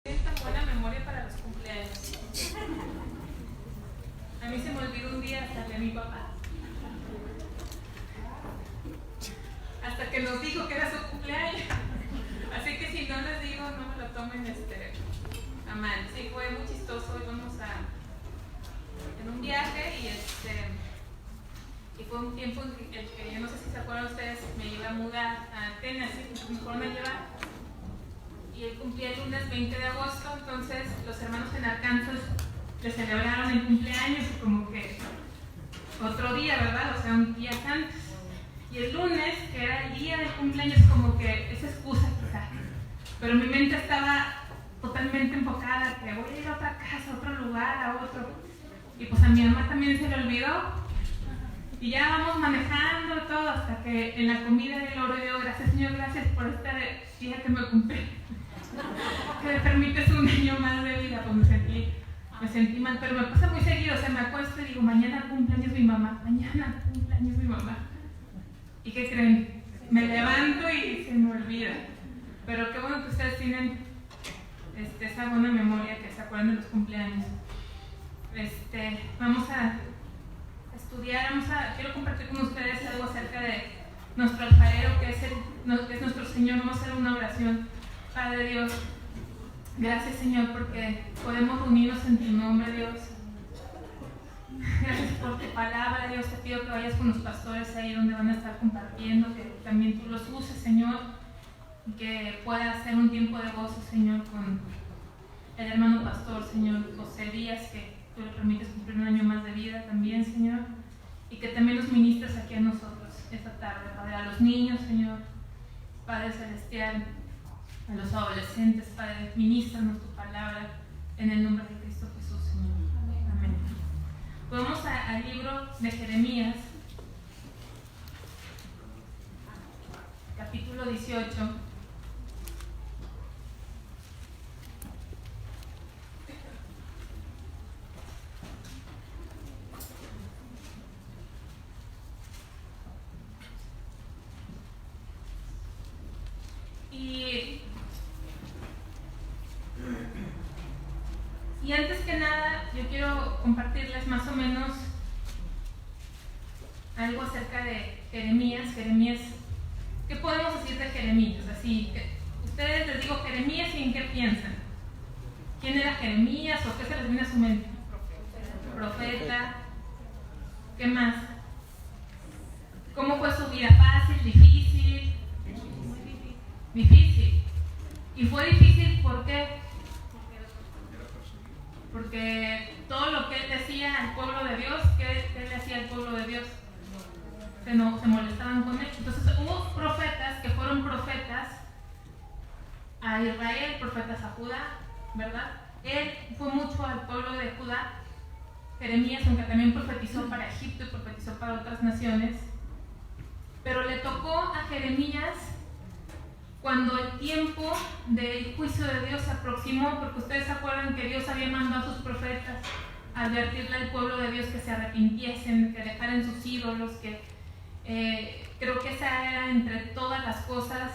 Tienen tan buena memoria para los cumpleaños. A mí se me olvidó un día hasta de mi papá. Hasta que nos dijo que era su cumpleaños. Así que si no les digo, no me lo tomen a mal. Sí, fue muy chistoso. Íbamos en un viaje y fue un tiempo en el que yo no sé si se acuerdan ustedes, me iba a mudar a Atenas y me fueron a llevar. Y él cumplía el lunes 20 de agosto, entonces los hermanos en Arkansas le celebraron el cumpleaños como que otro día, ¿verdad? O sea, un día antes. Y el lunes, que era el día del cumpleaños, como que esa excusa quizá. Pero mi mente estaba totalmente enfocada, que voy a ir a otra casa, a otro lugar, a otro. Y pues a mi mamá también se le olvidó. Y ya vamos manejando todo hasta que en la comida del oro yo, gracias Señor, gracias por este día que me cumplí. Que me permites un año más de vida, pues me sentí mal, pero me pasa muy seguido, o sea, me acuesto y digo, mañana cumpleaños mi mamá, mañana cumpleaños mi mamá. ¿Y qué creen? Me levanto y se me olvida. Pero qué bueno que ustedes tienen esa buena memoria, que se acuerdan de los cumpleaños. Vamos a estudiar, quiero compartir con ustedes algo acerca de nuestro alfarero, que es nuestro Señor. Vamos a hacer una oración. Padre Dios, gracias Señor porque podemos unirnos en tu nombre, Dios. Gracias por tu palabra, Dios. Te pido que vayas con los pastores ahí donde van a estar compartiendo, que también tú los uses, Señor, y que pueda ser un tiempo de gozo, Señor, con el hermano pastor, Señor, José Díaz, que tú le permites cumplir un año más de vida también, Señor, y que también los ministres aquí a nosotros esta tarde, Padre, a los niños, Señor, Padre Celestial, a los adolescentes, Padre, ministranos tu palabra en el nombre de Cristo Jesús, Señor. Amén. Vamos al libro de Jeremías, capítulo 18. Y antes que nada, yo quiero compartirles más o menos algo acerca de Jeremías. Jeremías, ¿qué podemos decir de Jeremías? Así, ustedes les digo Jeremías y ¿en qué piensan? ¿Quién era Jeremías o qué se les viene a su mente? Profeta. ¿Qué más? ¿Cómo fue su vida? ¿Fácil? ¿Difícil? Difícil. ¿Y fue difícil por qué? Porque todo lo que él decía al pueblo de Dios, ¿qué él le hacía al pueblo de Dios? Se molestaban con él. Entonces hubo profetas que fueron profetas a Israel, profetas a Judá, ¿verdad? Él fue mucho al pueblo de Judá. Jeremías, aunque también profetizó para Egipto y profetizó para otras naciones, pero le tocó a Jeremías cuando el tiempo del juicio de Dios se aproximó, porque ustedes se acuerdan que Dios había mandado a sus profetas a advertirle al pueblo de Dios que se arrepintiesen, que dejaran sus ídolos, que creo que esa era entre todas las cosas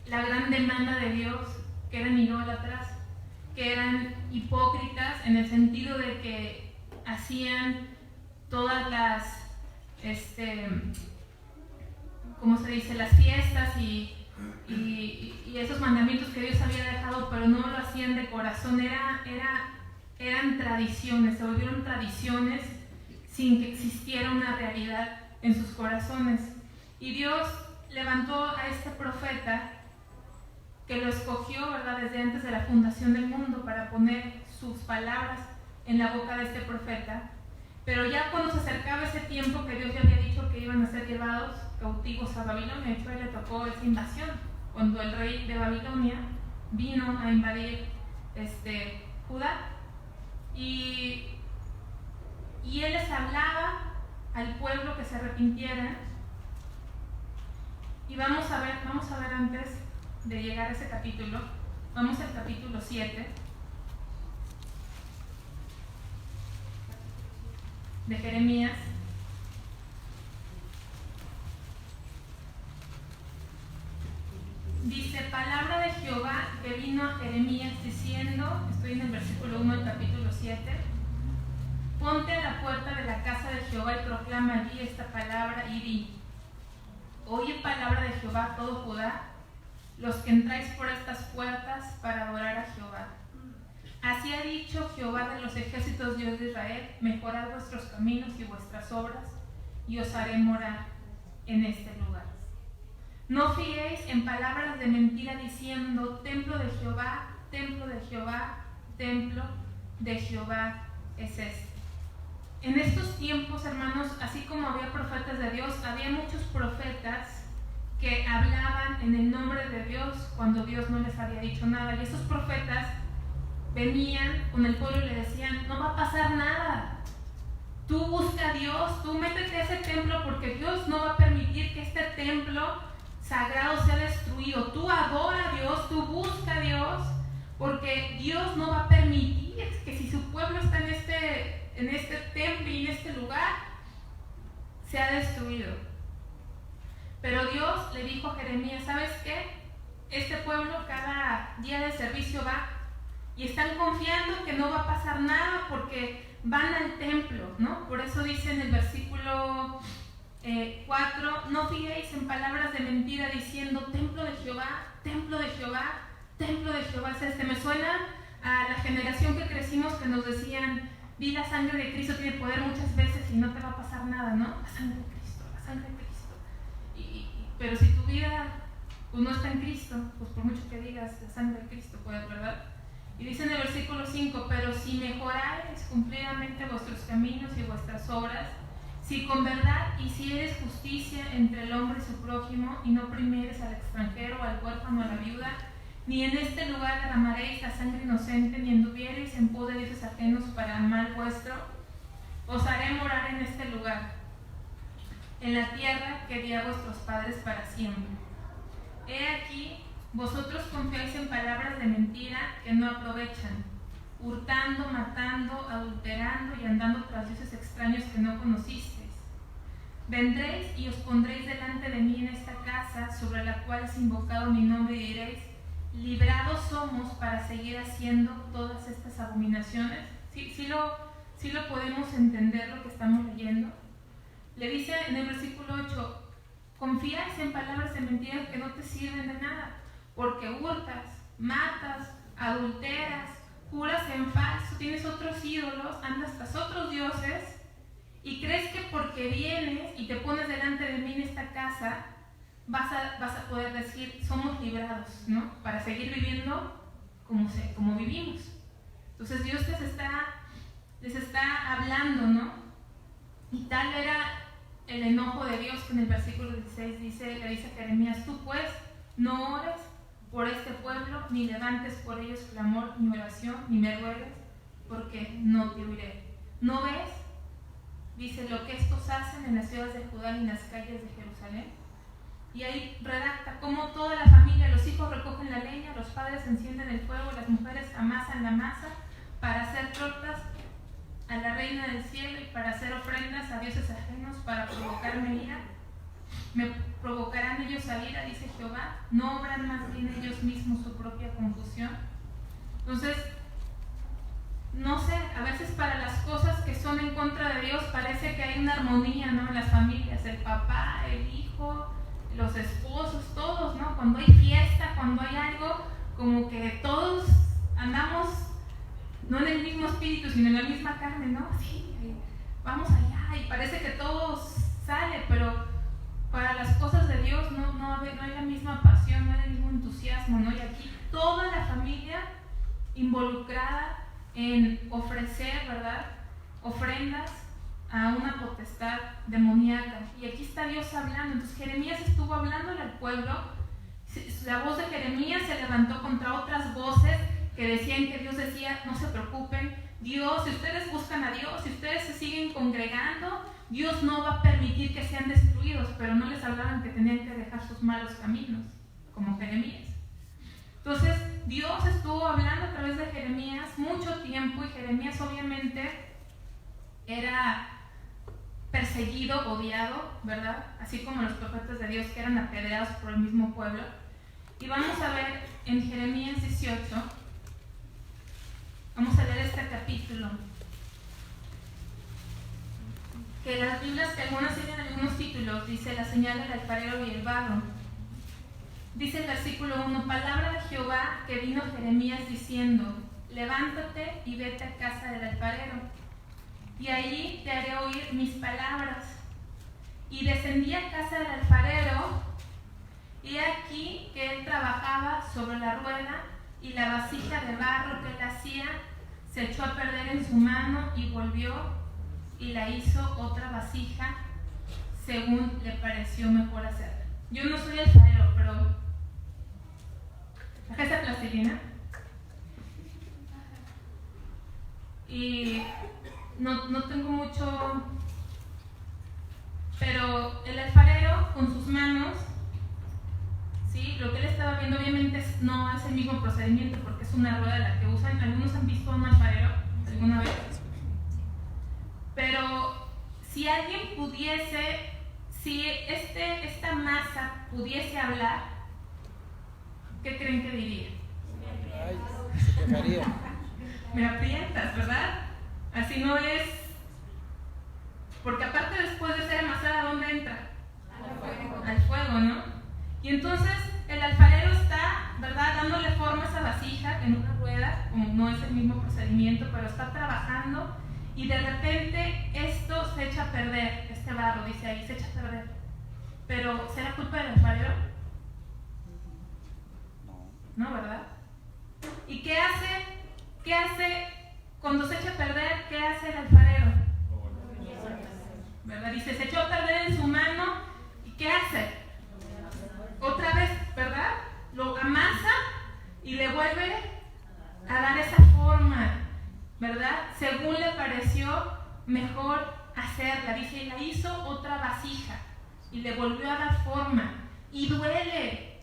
la gran demanda de Dios, que eran idólatras, que eran hipócritas en el sentido de que hacían todas las, ¿cómo se dice?, las fiestas y esos mandamientos que Dios había dejado, pero no lo hacían de corazón. Eran tradiciones, se volvieron tradiciones sin que existiera una realidad en sus corazones. Y Dios levantó a este profeta que lo escogió, ¿verdad?, desde antes de la fundación del mundo para poner sus palabras en la boca de este profeta. Pero ya cuando se acercaba ese tiempo que Dios ya había dicho que iban a ser llevados cautivos a Babilonia, de hecho a él le tocó esa invasión, cuando el rey de Babilonia vino a invadir Judá, y él les hablaba al pueblo que se arrepintiera. Y vamos a ver antes de llegar a ese capítulo, vamos al capítulo 7 de Jeremías. Dice: palabra de Jehová que vino a Jeremías diciendo: Estoy en el versículo 1 del capítulo 7. Ponte a la puerta de la casa de Jehová y proclama allí esta palabra y di: oye palabra de Jehová todo Judá, los que entráis por estas puertas para adorar a Jehová. Así ha dicho Jehová de los ejércitos, Dios de Israel: mejorad vuestros caminos y vuestras obras, y os haré morar en este lugar. No fiéis en palabras de mentira diciendo: templo de Jehová, templo de Jehová, templo de Jehová es este. En estos tiempos, hermanos, así como había profetas de Dios, había muchos profetas que hablaban en el nombre de Dios cuando Dios no les había dicho nada. Y esos profetas venían con el pueblo y le decían: no va a pasar nada. Tú busca a Dios, tú métete a ese templo porque Dios no va a permitir que este templo sagrado sea destruido. Tú adora a Dios, tú busca a Dios, porque Dios no va a permitir que si su pueblo está en este templo y en este lugar, sea destruido. Pero Dios le dijo a Jeremías: ¿sabes qué? Este pueblo cada día de servicio va y están confiando que no va a pasar nada porque van al templo, ¿no? Por eso dice en el versículo 4: no fiéis en palabras de mentira diciendo: templo de Jehová, templo de Jehová, templo de Jehová es este. Me suena a la generación que crecimos que nos decían: di la sangre de Cristo tiene poder muchas veces y no te va a pasar nada, ¿no? La sangre de Cristo, la sangre de Cristo. Pero si tu vida pues, no está en Cristo, pues por mucho que digas la sangre de Cristo, pues, ¿verdad? Y dice en el versículo 5: pero si mejoráis cumplidamente vuestros caminos y vuestras obras, si con verdad hicieres justicia entre el hombre y su prójimo, y no oprimieres al extranjero, al huérfano, a la viuda, ni en este lugar derramaréis la sangre inocente, ni anduviereis en pos de dioses ajenos para mal vuestro, os haré morar en este lugar, en la tierra que di a vuestros padres para siempre. He aquí, vosotros confiáis en palabras de mentira que no aprovechan, hurtando, matando, adulterando y andando tras dioses extraños que no conocisteis. Vendréis y os pondréis delante de mí en esta casa sobre la cual es invocado mi nombre y diréis: librados somos para seguir haciendo todas estas abominaciones. ¿Sí lo podemos entender lo que estamos leyendo? Le dice en el versículo 8: confíais en palabras de mentiras que no te sirven de nada, porque hurtas, matas, adulteras, juras en falso, tienes otros ídolos, andas tras otros dioses, y crees que porque vienes y te pones delante de mí en esta casa vas a poder decir: somos librados, ¿no? Para seguir viviendo como vivimos. Entonces Dios les está hablando, ¿no? Y tal era el enojo de Dios que en el versículo 16 le dice a Jeremías: tú pues no ores por este pueblo, ni levantes por ellos clamor, ni oración, ni me ruegues, porque no te oiré. ¿No ves? Dice: lo que estos hacen en las ciudades de Judá y en las calles de Jerusalén. Y ahí redacta cómo toda la familia, los hijos recogen la leña, los padres encienden el fuego, las mujeres amasan la masa para hacer tortas a la reina del cielo y para hacer ofrendas a dioses ajenos, para provocarme ira. Me provocarán ellos a ira, dice Jehová, no obran más bien ellos mismos su propia confusión. Entonces, no sé, a veces para las cosas que son en contra de Dios parece que hay una armonía, ¿no? En las familias, el papá, el hijo, los esposos, todos, ¿no? Cuando hay fiesta, cuando hay algo, como que todos andamos no en el mismo espíritu, sino en la misma carne, ¿no? Sí, vamos allá y parece que todo sale, pero para las cosas de Dios no hay la misma pasión, no hay el mismo entusiasmo, ¿no? Y aquí toda la familia involucrada en ofrecer, ¿verdad?, ofrendas a una potestad demoníaca. Y aquí está Dios hablando. Entonces Jeremías estuvo hablándole al pueblo. La voz de Jeremías se levantó contra otras voces que decían que Dios decía: no se preocupen, Dios, si ustedes buscan a Dios, si ustedes se siguen congregando, Dios no va a permitir que sean destruidos. Pero no les hablaban que tenían que dejar sus malos caminos, como Jeremías. Entonces Dios estuvo hablando a través de Jeremías mucho tiempo, y Jeremías obviamente era perseguido, odiado, ¿verdad? Así como los profetas de Dios, que eran apedreados por el mismo pueblo. Y vamos a ver en Jeremías 18, capítulo. Que las Biblias, que algunas tienen algunos títulos, dice la señal del alfarero y el barro. Dice el versículo 1, palabra de Jehová que vino Jeremías diciendo, levántate y vete a casa del alfarero, y allí te haré oír mis palabras. Y descendí a casa del alfarero, y aquí que él trabajaba sobre la rueda, y la vasija de barro que él hacía se echó a perder en su mano, y volvió y la hizo otra vasija según le pareció mejor hacerla. Yo no soy alfarero, pero acá está plastilina y no tengo mucho, pero el alfarero con sus manos, ¿sí? Lo que él estaba viendo obviamente no es el mismo procedimiento porque es una rueda la que usan. ¿Algunos han visto a un alfarero alguna vez? Pero si alguien pudiese, si esta masa pudiese hablar, ¿qué creen que diría? Ay, se quejaría. Me aprietas, ¿verdad? Así no es. Porque aparte después de ser amasada, ¿dónde entra? Al fuego, ¿no? Y entonces el alfarero está, ¿verdad?, dándole forma a esa vasija en una rueda, como no es el mismo procedimiento, pero está trabajando. Y de repente esto se echa a perder, este barro, dice ahí, se echa a perder. Pero ¿será culpa del alfarero? No, ¿verdad? ¿Y qué hace? ¿Qué hace cuando se echa a perder? ¿Qué hace el alfarero? ¿Verdad? Dice, se echó a perder en su mano. ¿Y qué hace? Otra vez, ¿verdad? Lo amasa y le vuelve a dar esa forma, ¿verdad? Según le pareció mejor hacerla. Dice, y la hizo otra vasija y le volvió a dar forma. Y duele.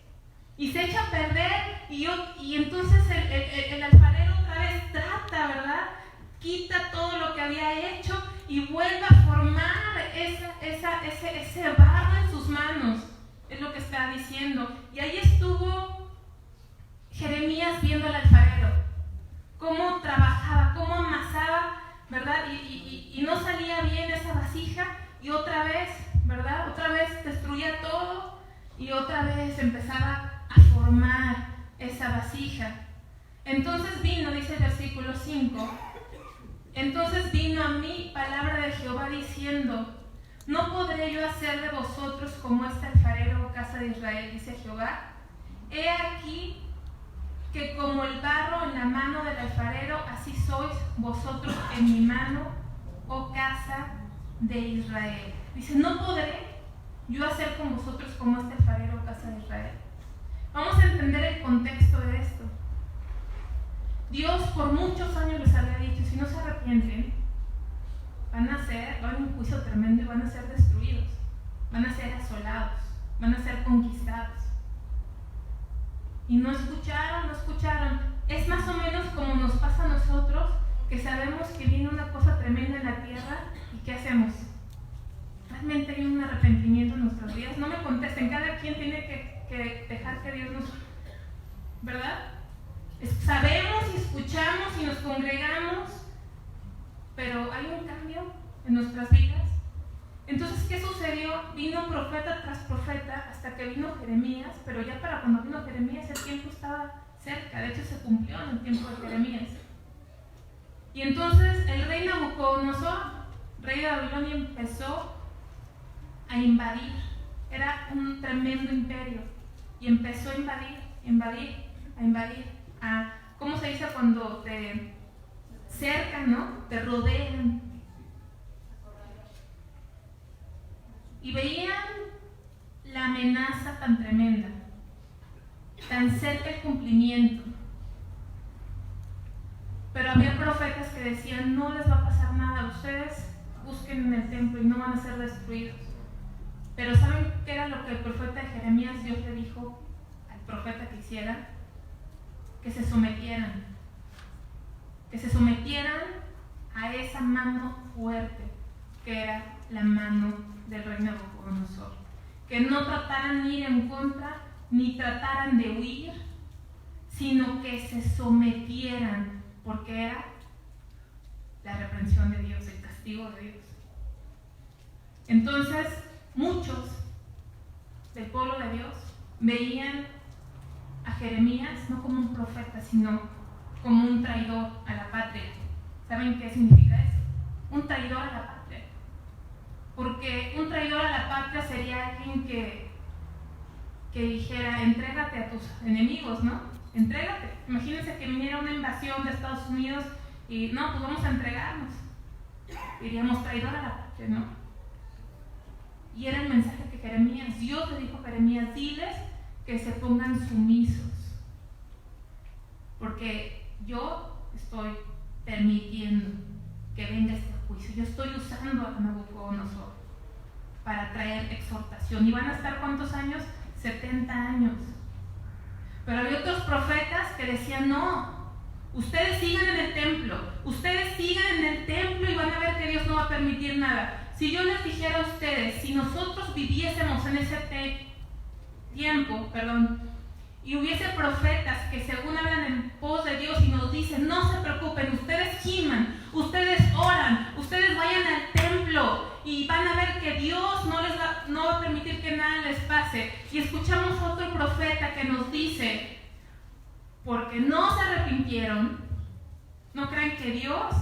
Y se echa a perder. Y entonces el alfarero otra vez trata, ¿verdad? Quita todo lo que había hecho y vuelve a formar ese barro en sus manos. Es lo que está diciendo. Y ahí estuvo Jeremías viendo al alfarero. Cómo trabajaba, cómo amasaba, ¿verdad? Y no salía bien esa vasija. Y otra vez, ¿verdad? Otra vez destruía todo. Y otra vez empezaba a formar esa vasija. Entonces vino, dice el versículo 5, entonces vino a mí palabra de Jehová diciendo, no podré yo hacer de vosotros como este alfarero, oh casa de Israel, dice Jehová. He aquí que como el barro en la mano del alfarero, así sois vosotros en mi mano, oh casa de Israel. Dice, no podré yo hacer con vosotros como este alfarero, oh casa de Israel. Vamos a entender el contexto de esto. Dios por muchos años les había dicho, si no se arrepienten, va a haber un juicio tremendo y van a ser destruidos, van a ser asolados, van a ser conquistados. Y no escucharon. Es más o menos como nos pasa a nosotros, que sabemos que viene una cosa tremenda en la tierra y ¿qué hacemos? ¿Realmente hay un arrepentimiento en nuestras vidas? No me contesten, cada quien tiene que dejar que Dios nos... ¿verdad? Sabemos y escuchamos y nos congregamos, pero hay un cambio en nuestras vidas. Entonces, ¿qué sucedió? Vino profeta tras profeta hasta que vino Jeremías, pero ya para cuando vino Jeremías el tiempo estaba cerca, de hecho se cumplió en el tiempo de Jeremías. Y entonces el rey Nabucodonosor, rey de Babilonia, empezó a invadir. Era un tremendo imperio y empezó a invadir. ¿Cómo se dice cuando te cercan, no? Te rodean. Y veían la amenaza tan tremenda, tan cerca el cumplimiento. Pero había profetas que decían, no les va a pasar nada, ustedes busquen en el templo y no van a ser destruidos. Pero ¿saben qué era lo que el profeta de Jeremías, Dios le dijo al profeta que hiciera? Que se sometieran a esa mano fuerte que era la mano del rey Nabucodonosor. Que no trataran de ir en contra, ni trataran de huir, sino que se sometieran, porque era reprensión de Dios, el castigo de Dios. Entonces, muchos del pueblo de Dios veían a Jeremías no como un profeta, sino como un traidor a la patria. ¿Saben qué significa eso? Un traidor a la patria. Porque un traidor a la patria sería alguien que dijera, entrégate a tus enemigos, ¿no? Entrégate. Imagínense que viniera una invasión de Estados Unidos y no, pues vamos a entregarnos. Diríamos traidor a la patria, ¿no? Y era el mensaje que Jeremías, Dios le dijo a Jeremías, diles que se pongan sumisos. Porque yo estoy permitiendo que venga este juicio. Yo estoy usando a Nabucodonosor para traer exhortación. ¿Y van a estar cuántos años? 70 años. Pero había otros profetas que decían, no, ustedes sigan en el templo, ustedes sigan en el templo y van a ver que Dios no va a permitir nada. Si yo les dijera a ustedes, si nosotros viviésemos en ese tiempo, y hubiese profetas que según hablan en pos de Dios y nos dicen, no se preocupen, ustedes giman, ustedes oran, ustedes vayan al templo y van a ver que Dios no va a permitir que nada les pase. Y escuchamos a otro profeta que nos dice, porque no se arrepintieron, no crean que Dios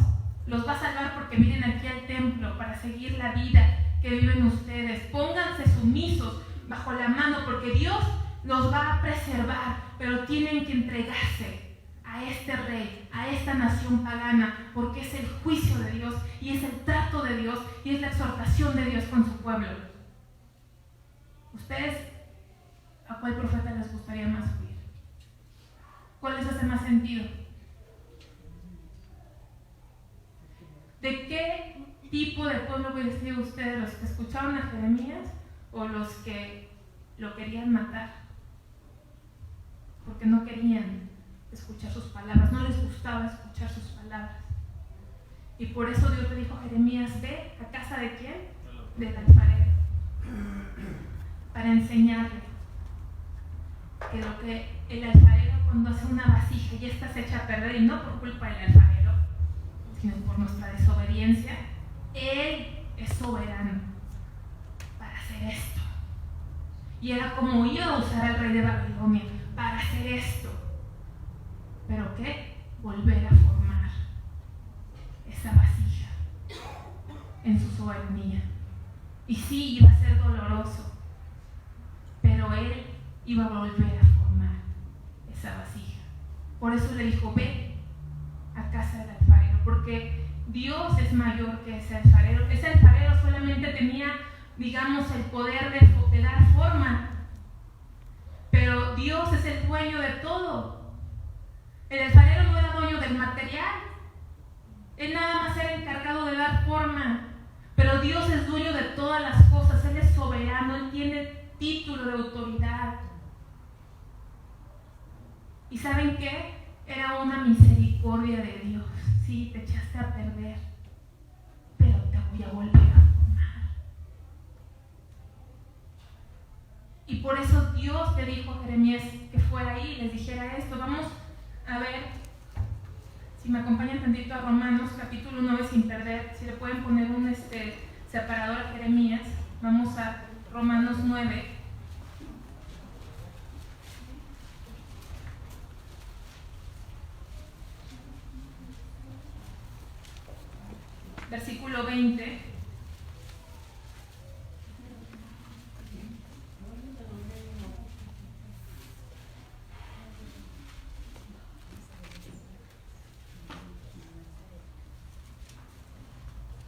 los va a salvar porque miren aquí al templo para seguir la vida que viven ustedes. Pónganse sumisos bajo la mano porque Dios los va a preservar, pero tienen que entregarse a este rey, a esta nación pagana, porque es el juicio de Dios y es el trato de Dios y es la exhortación de Dios con su pueblo. ¿Ustedes a cuál profeta les gustaría más oír? ¿Cuál les hace más sentido? ¿De qué tipo de pueblo hubieran sido ustedes, los que escucharon a Jeremías o los que lo querían matar? Porque no querían escuchar sus palabras, no les gustaba escuchar sus palabras. Y por eso Dios le dijo a Jeremías, ve a casa de ¿quién? Del alfarero, para enseñarle que lo que el alfarero cuando hace una vasija y esta se echa a perder, y no por culpa del alfarero, sino por nuestra desobediencia, Él es soberano para hacer esto. Y era como iba a usar al rey de Babilonia para hacer esto. ¿Pero qué? Volver a formar esa vasija en su soberanía. Y sí, iba a ser doloroso, pero Él iba a volver a formar esa vasija. Por eso le dijo, ve a casa del alfarero, porque Dios es mayor que ese alfarero. Ese alfarero solamente tenía, digamos, el poder de dar forma, pero Dios es el dueño de todo. El alfarero no era dueño del material, él nada más era encargado de dar forma, pero Dios es dueño de todas las cosas. Él es soberano, Él tiene título de autoridad. ¿Y saben qué? Era una misericordia de Dios. Sí, te echaste a perder, pero te voy a volver a formar. Y por eso Dios le dijo a Jeremías que fuera ahí y les dijera esto. Vamos a ver, si me acompañan tantito a Romanos capítulo 9 sin perder, si le pueden poner un separador a Jeremías. Vamos a Romanos 9. Versículo 20.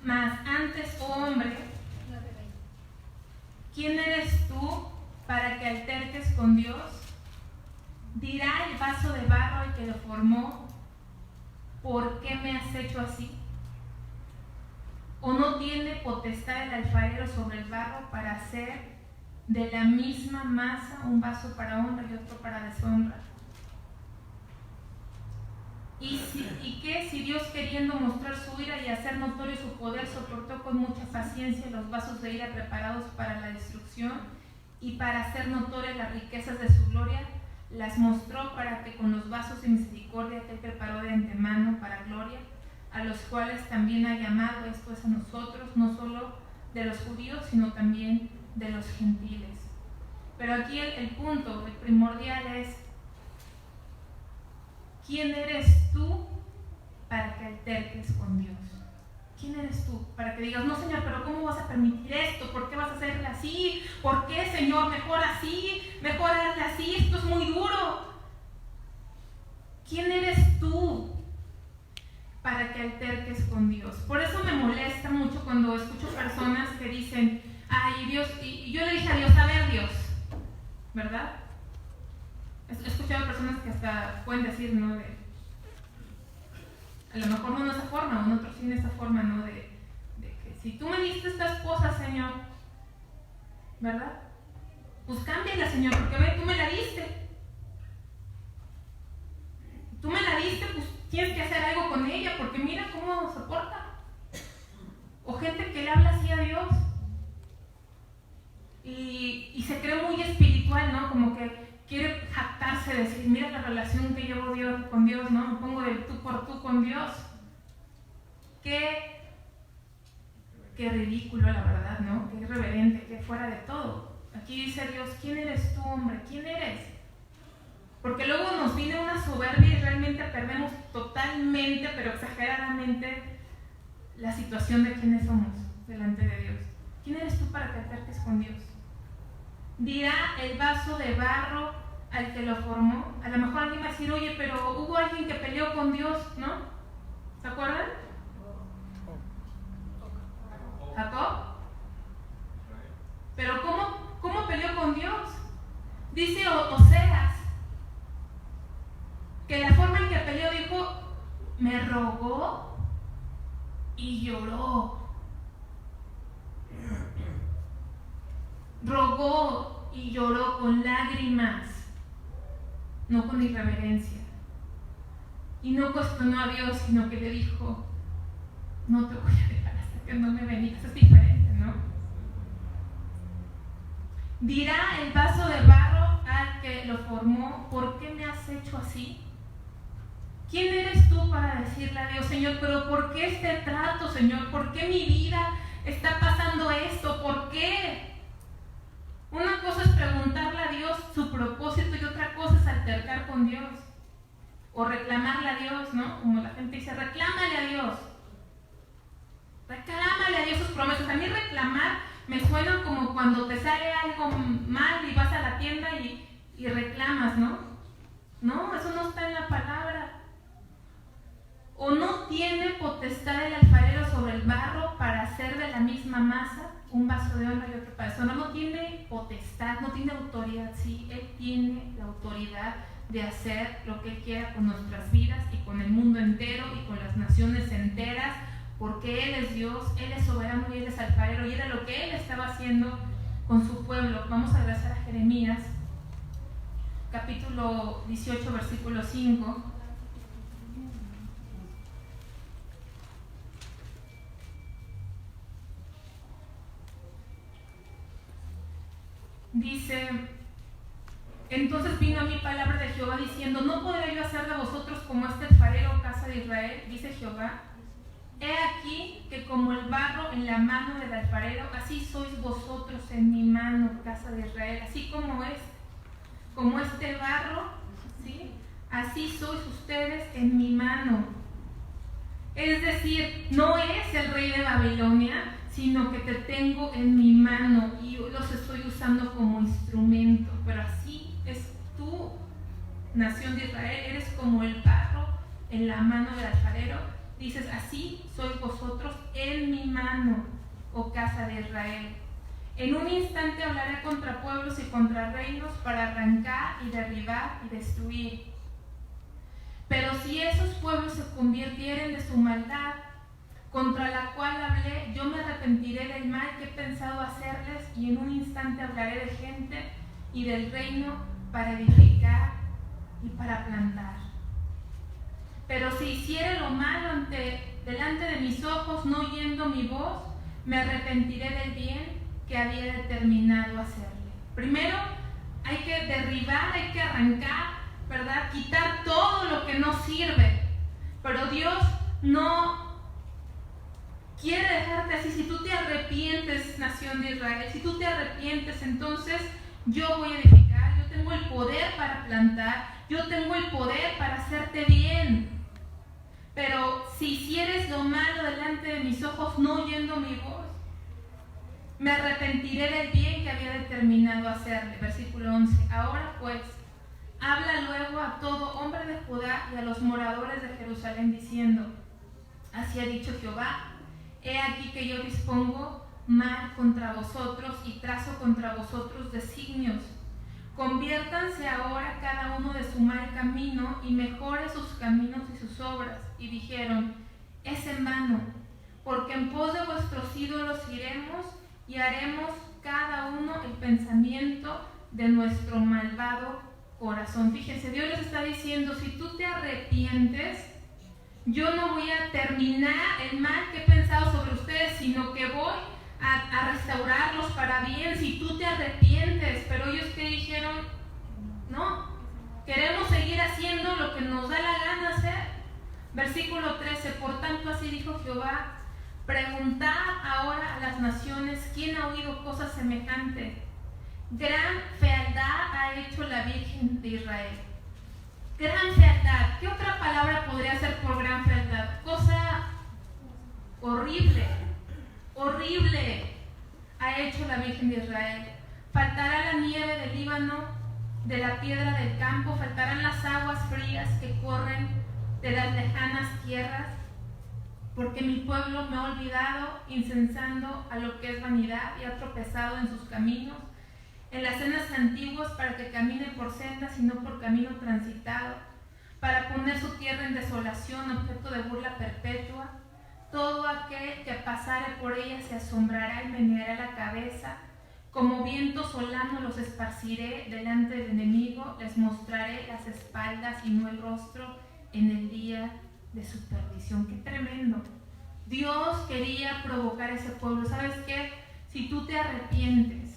Mas antes, oh hombre, ¿quién eres tú para que alterques con Dios? Dirá el vaso de barro al que lo formó, ¿por qué me has hecho así? ¿O no tiene potestad el alfarero sobre el barro para hacer de la misma masa un vaso para honra y otro para deshonra? ¿Y qué si Dios, queriendo mostrar su ira y hacer notorio su poder, soportó con mucha paciencia los vasos de ira preparados para la destrucción, y para hacer notorias las riquezas de su gloria, las mostró para que con los vasos de misericordia que Él preparó de antemano para gloria, a a los cuales también ha llamado, esto es a nosotros, no solo de los judíos, sino también de los gentiles. Pero aquí el punto, el primordial es: ¿quién eres tú para que alterques con Dios? ¿Quién eres tú para que digas, no, Señor, pero ¿cómo vas a permitir esto? ¿Por qué vas a hacerle así? ¿Por qué, Señor? Mejor así, mejor hazle así, esto es muy duro. ¿Quién eres tú para que alterques con Dios? Por eso me molesta mucho cuando escucho personas que dicen, ay, Dios, y yo le dije a Dios, a ver, Dios, ¿verdad? He escuchado personas que hasta pueden decir, ¿no? A lo mejor no de esa forma, o en otros sí de esa forma, ¿no? De que si tú me diste estas cosas, Señor, ¿verdad? Pues cámbiala, Señor, porque ve, tú me la diste. Tú me la diste, pues tienes que hacer algo con ella, porque mira cómo se porta. O gente que le habla así a Dios y se cree muy espiritual, ¿no? Como que quiere jactarse, decir, mira la relación que llevo con Dios, ¿no? Me pongo de tú por tú con Dios. Qué ridículo, la verdad, ¿no? Qué irreverente, qué fuera de todo. Aquí dice Dios, ¿quién eres tú, hombre? ¿Quién eres? Porque luego nos viene una soberbia y realmente perdemos totalmente, pero exageradamente, la situación de quiénes somos delante de Dios. ¿Quién eres tú para que alterques con Dios? Dirá el vaso de barro al que lo formó. A lo mejor alguien va a decir, oye, pero hubo alguien que peleó con Dios, ¿no? ¿Se acuerdan? ¿Jacob? Pero ¿cómo peleó con Dios? Dice Oseas que la forma en que peleó, dijo, me rogó y lloró. Rogó y lloró con lágrimas, no con irreverencia. Y no cuestionó a Dios, sino que le dijo, no te voy a dejar hasta que no me bendigas. Es diferente, ¿no? Dirá el vaso de barro al que lo formó, ¿por qué me has hecho así? ¿Quién eres tú para decirle a Dios, Señor, pero por qué este trato, Señor? ¿Por qué mi vida está pasando esto? ¿Por qué? Una cosa es preguntarle a Dios su propósito y otra cosa es altercar con Dios. O reclamarle a Dios, ¿no? Como la gente dice, reclámale a Dios. Reclámale a Dios sus promesas. A mí reclamar me suena como cuando te sale algo mal y vas a la tienda y reclamas, ¿no? No, eso no está en la palabra. O no tiene potestad el alfarero sobre el barro para hacer de la misma masa un vaso de honra y otro para deshonra. No tiene potestad, no tiene autoridad. Sí, Él tiene la autoridad de hacer lo que Él quiera con nuestras vidas y con el mundo entero y con las naciones enteras, porque Él es Dios, Él es soberano y Él es alfarero, y era lo que Él estaba haciendo con su pueblo. Vamos a regresar a Jeremías, capítulo 18, versículo 5. Dice, entonces vino a mí palabra de Jehová diciendo, ¿no podré yo hacer de vosotros como este alfarero, casa de Israel? Dice Jehová, he aquí que como el barro en la mano del alfarero, así sois vosotros en mi mano, casa de Israel. Así como este barro, ¿sí? Así sois ustedes en mi mano. Es decir, no es el rey de Babilonia, sino que te tengo en mi mano y los estoy usando como instrumento. Pero así es tú, nación de Israel, eres como el barro en la mano del alfarero. Dices, así sois vosotros en mi mano, oh casa de Israel. En un instante hablaré contra pueblos y contra reinos para arrancar y derribar y destruir. Pero si esos pueblos se convirtieren de su maldad, contra la cual hablé, yo me arrepentiré del mal que he pensado hacerles, y en un instante hablaré de gente y del reino para edificar y para plantar. Pero si hiciere lo malo delante de mis ojos, no oyendo mi voz, me arrepentiré del bien que había determinado hacerle. Primero hay que derribar, hay que arrancar, ¿verdad? Quitar todo lo que no sirve. Pero Dios no quiere dejarte así. Si tú te arrepientes, nación de Israel, si tú te arrepientes, entonces yo voy a edificar, yo tengo el poder para plantar, yo tengo el poder para hacerte bien. Pero si hicieres lo malo delante de mis ojos, no oyendo mi voz, me arrepentiré del bien que había determinado hacerle. Versículo 11. Ahora pues, habla luego a todo hombre de Judá y a los moradores de Jerusalén, diciendo: así ha dicho Jehová, he aquí que yo dispongo mal contra vosotros y trazo contra vosotros designios. Conviértanse ahora cada uno de su mal camino y mejore sus caminos y sus obras. Y dijeron: es en vano, porque en pos de vuestros ídolos iremos y haremos cada uno el pensamiento de nuestro malvado corazón. Fíjense, Dios les está diciendo: si tú te arrepientes, yo no voy a terminar el mal que he pensado sobre ustedes, sino que voy a restaurarlos para bien. Si tú te arrepientes. Pero ellos, ¿qué dijeron? No, queremos seguir haciendo lo que nos da la gana hacer. Versículo 13. Por tanto, así dijo Jehová: preguntad ahora a las naciones, ¿quién ha oído cosas semejantes? Gran fealdad ha hecho la Virgen de Israel. Gran fealdad. ¿Qué otra palabra podría ser por gran fealdad? Cosa horrible, horrible ha hecho la Virgen de Israel. Faltará la nieve del Líbano, de la piedra del campo, faltarán las aguas frías que corren de las lejanas tierras, porque mi pueblo me ha olvidado, incensando a lo que es vanidad, y ha tropezado en sus caminos, en las sendas antiguas, para que camine por sendas y no por camino transitado, para poner su tierra en desolación, objeto de burla perpetua. Todo aquel que pasare por ella se asombrará y meneará la cabeza. Como viento solano los esparciré delante del enemigo, les mostraré las espaldas y no el rostro en el día de su perdición. ¡Qué tremendo! Dios quería provocar a ese pueblo. ¿Sabes qué? Si tú te arrepientes,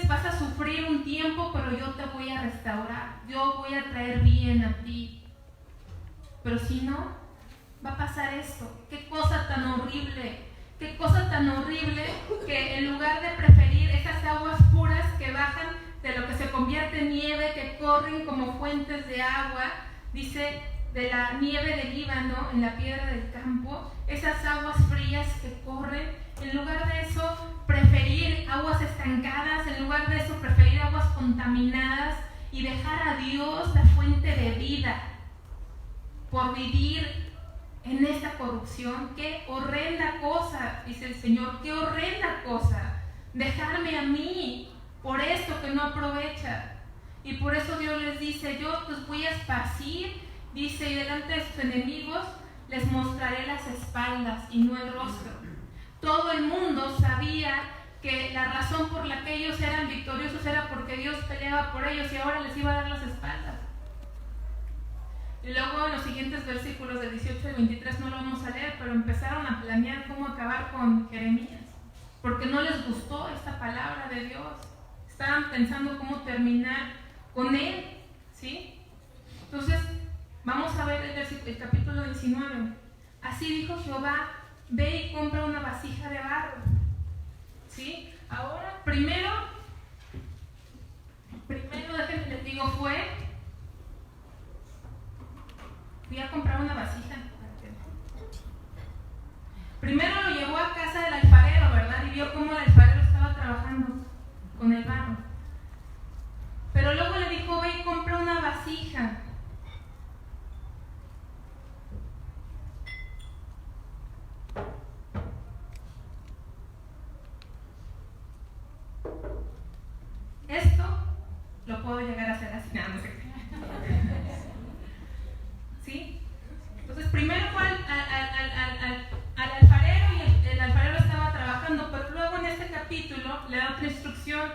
vas a sufrir un tiempo, pero yo te voy a restaurar. Yo voy a traer bien a ti. Pero si no, va a pasar esto. ¡Qué cosa tan horrible! ¡Qué cosa tan horrible! Que en lugar de preferir esas aguas puras que bajan de lo que se convierte en nieve, que corren como fuentes de agua, dice, de la nieve del Líbano, en la piedra del campo, esas aguas frías que corren, en lugar de eso preferir aguas estancadas, en lugar de eso preferir aguas contaminadas y dejar a Dios, la fuente de vida, por vivir en esta corrupción. ¡Qué horrenda cosa! Dice el Señor, ¡qué horrenda cosa! Dejarme a mí por esto que no aprovecha. Y por eso Dios les dice: yo los voy a esparcir, dice, y delante de sus enemigos les mostraré las espaldas y no el rostro. Todo el mundo sabía que la razón por la que ellos eran victoriosos era porque Dios peleaba por ellos, y ahora les iba a dar las espaldas. Y luego en los siguientes versículos del 18 y 23 no lo vamos a leer, pero empezaron a planear cómo acabar con Jeremías, porque no les gustó esta palabra de Dios. Estaban pensando cómo terminar con él, ¿sí? Entonces, vamos a ver el capítulo 19. Así dijo Jehová: ve y compra una vasija de barro, ¿sí? Ahora, primero, déjenme les digo, fui a comprar una vasija. Primero lo llevó a casa del alfarero, ¿verdad? Y vio cómo el alfarero estaba trabajando con el barro. Pero luego le dijo: ve y compra una vasija. Esto lo puedo llegar a hacer así, no sé. ¿Sí? Entonces primero fue al alfarero, y el alfarero estaba trabajando, pero luego en este capítulo le da otra instrucción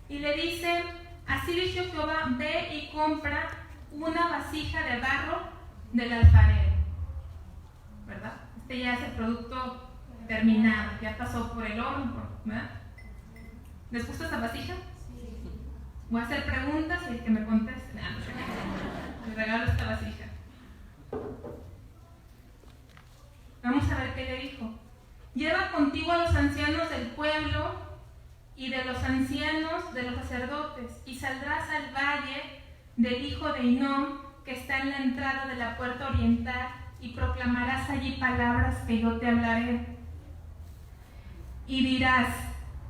y le dice: así dijo Jehová, ve y compra una vasija de barro del alfarero, ¿verdad? Este ya es el producto terminado, ya pasó por el horno, ¿verdad? ¿Les gusta esta vasija? Sí. Voy a hacer preguntas y el que me conteste, les regalo esta vasija. ancianos de los sacerdotes, y saldrás al valle del hijo de Hinnom, que está en la entrada de la puerta oriental, y proclamarás allí palabras que yo te hablaré. Y dirás: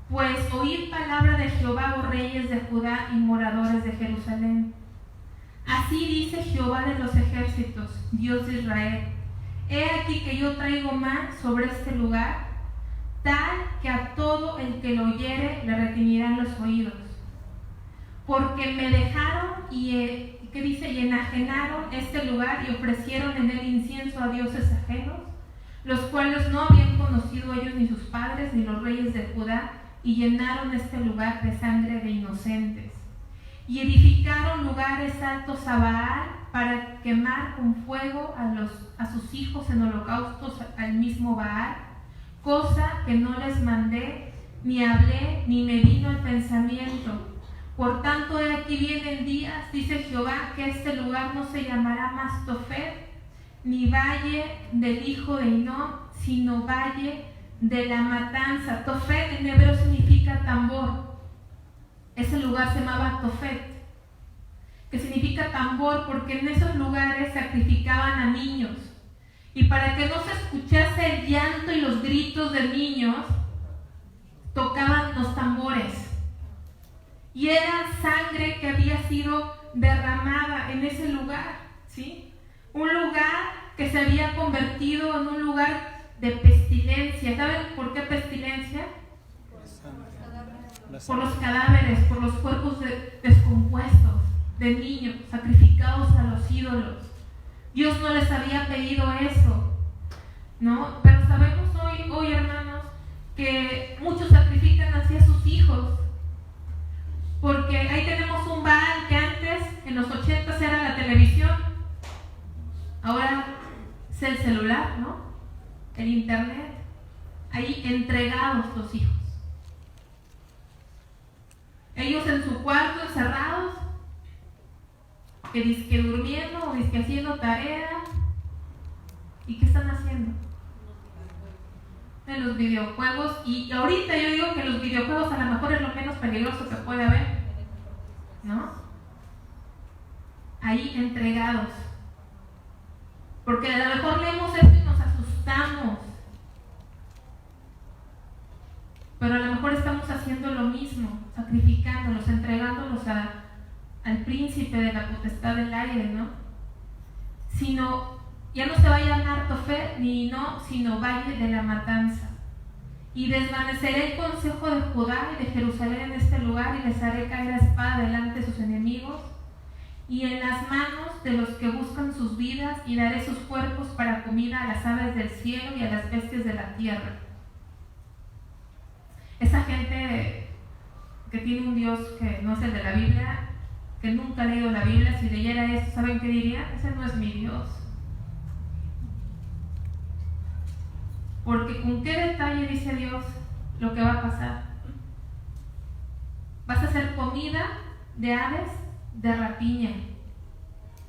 pues oíd palabra de Jehová, oh reyes de Judá y moradores de Jerusalén. Así dice Jehová de los ejércitos, Dios de Israel: he aquí que yo traigo mal sobre este lugar, tal que a todo el que lo oyere le retiñirán los oídos. Porque me dejaron y enajenaron este lugar y ofrecieron en él incienso a dioses ajenos, los cuales no habían conocido ellos ni sus padres ni los reyes de Judá, y llenaron este lugar de sangre de inocentes. Y edificaron lugares altos a Baal para quemar con fuego a sus hijos en holocaustos al mismo Baal, cosa que no les mandé, ni hablé, ni me vino al pensamiento. Por tanto, he aquí vienen días, dice Jehová, que este lugar no se llamará más Tofet, ni valle del hijo de Hinnom, sino valle de la matanza. Tofet en hebreo significa tambor. Ese lugar se llamaba Tofet, que significa tambor, porque en esos lugares sacrificaban a niños. Y para que no se escuchase el llanto y los gritos de niños, tocaban los tambores. Y era sangre que había sido derramada en ese lugar, ¿sí? Un lugar que se había convertido en un lugar de pestilencia. ¿Saben por qué pestilencia? Por los cadáveres, por los cuerpos descompuestos de niños sacrificados a los ídolos. Dios no les había pedido eso, ¿no? Pero sabemos hoy, hermanos, que muchos sacrifican hacia sus hijos. Porque ahí tenemos un Baal que antes, en los 80s, era la televisión. Ahora es el celular, ¿no? El internet. Ahí entregados los hijos. Ellos en su cuarto encerrados, que dizque durmiendo o dizque haciendo tarea. ¿Y qué están haciendo? En los videojuegos. Y ahorita yo digo que los videojuegos a lo mejor es lo menos peligroso que puede haber, ¿no? Ahí entregados. Porque a lo mejor leemos esto y nos asustamos, pero a lo mejor estamos haciendo lo mismo, sacrificándolos, entregándolos al príncipe de la potestad del aire, ¿no? Ya no se va a llamar Tofet ni no, sino valle de la matanza. Y desvaneceré el consejo de Judá y de Jerusalén en este lugar, y les haré caer la espada delante de sus enemigos y en las manos de los que buscan sus vidas, y daré sus cuerpos para comida a las aves del cielo y a las bestias de la tierra. Esa gente que tiene un Dios que no es el de la Biblia, que nunca ha leído la Biblia, si leyera esto, ¿saben qué diría? Ese no es mi Dios. Porque con qué detalle dice Dios lo que va a pasar. Vas a hacer comida de aves de rapiña.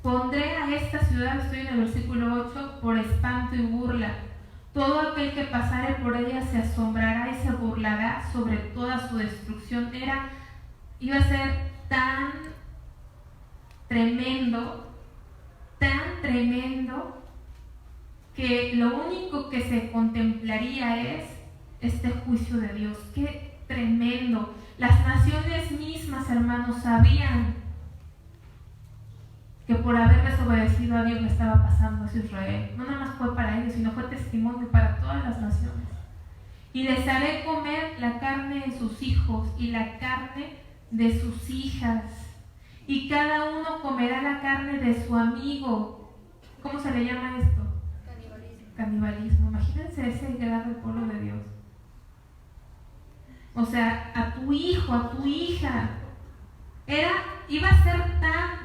Pondré a esta ciudad, estoy en el versículo 8, por espanto y burla. Todo aquel que pasare por ella se asombrará y se burlará sobre toda su destrucción. Iba a ser tan tremendo, que lo único que se contemplaría es este juicio de Dios. ¡Qué tremendo! Las naciones mismas, hermanos, sabían que por haber desobedecido a Dios le estaba pasando a Israel. No nada más fue para ellos, sino fue testimonio para todas las naciones. Y les haré comer la carne de sus hijos y la carne de sus hijas, y cada uno comerá la carne de su amigo. ¿Cómo se le llama esto? Canibalismo. Imagínense ese grado del pueblo de Dios. O sea, a tu hijo, a tu hija. Iba a ser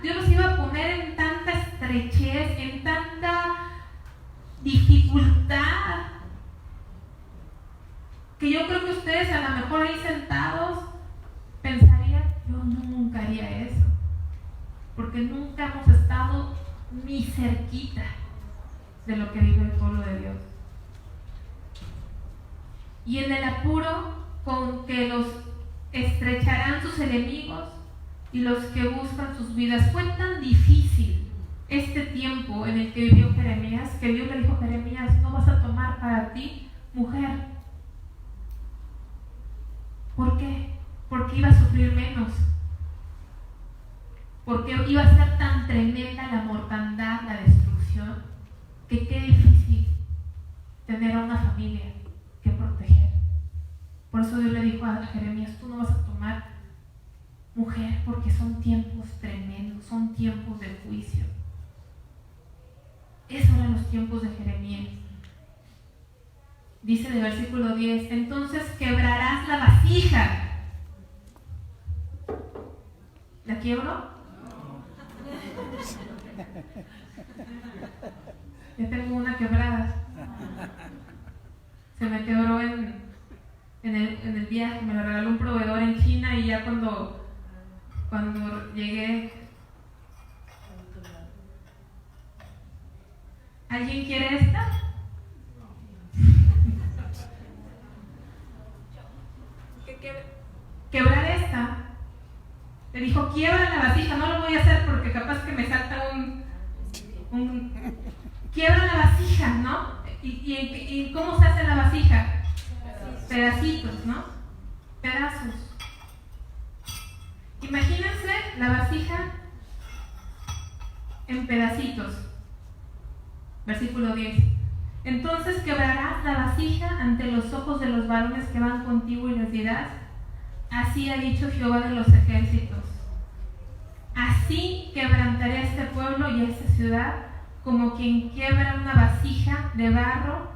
Dios los iba a poner en tanta estrechez, en tanta dificultad, que yo creo que ustedes a lo mejor ahí sentados pensarían: yo nunca haría eso, porque nunca hemos estado ni cerquita de lo que vive el pueblo de Dios. Y en el apuro con que los estrecharán sus enemigos y los que buscan sus vidas. Fue tan difícil este tiempo en el que vivió Jeremías, que Dios le dijo a Jeremías: no vas a tomar para ti mujer. ¿Por qué? Porque iba a sufrir menos. Porque iba a ser tan tremenda la mortandad, la destrucción, que qué difícil tener a una familia que proteger. Por eso Dios le dijo a Jeremías: tú no vas a tomar mujer, porque son tiempos tremendos, son tiempos de juicio. Esos eran los tiempos de Jeremías. Dice en el versículo 10: entonces quebrarás la vasija. ¿La quiebro? Ya tengo una quebrada. Se me quebró en el viaje. Me la regaló un proveedor en China, y ya cuando llegué. ¿Alguien quiere esta? Quebrar esta. Le dijo: quiebra la vasija. No lo voy a hacer porque capaz que me salta un quiebra la vasija, ¿no? ¿Y cómo se hace la vasija? Pedacitos, ¿no? Pedazos. Imagínense la vasija en pedacitos. Versículo 10. Entonces quebrarás la vasija ante los ojos de los varones que van contigo y les dirás: así ha dicho Jehová de los ejércitos. Así quebrantaré a este pueblo y a esta ciudad, como quien quiebra una vasija de barro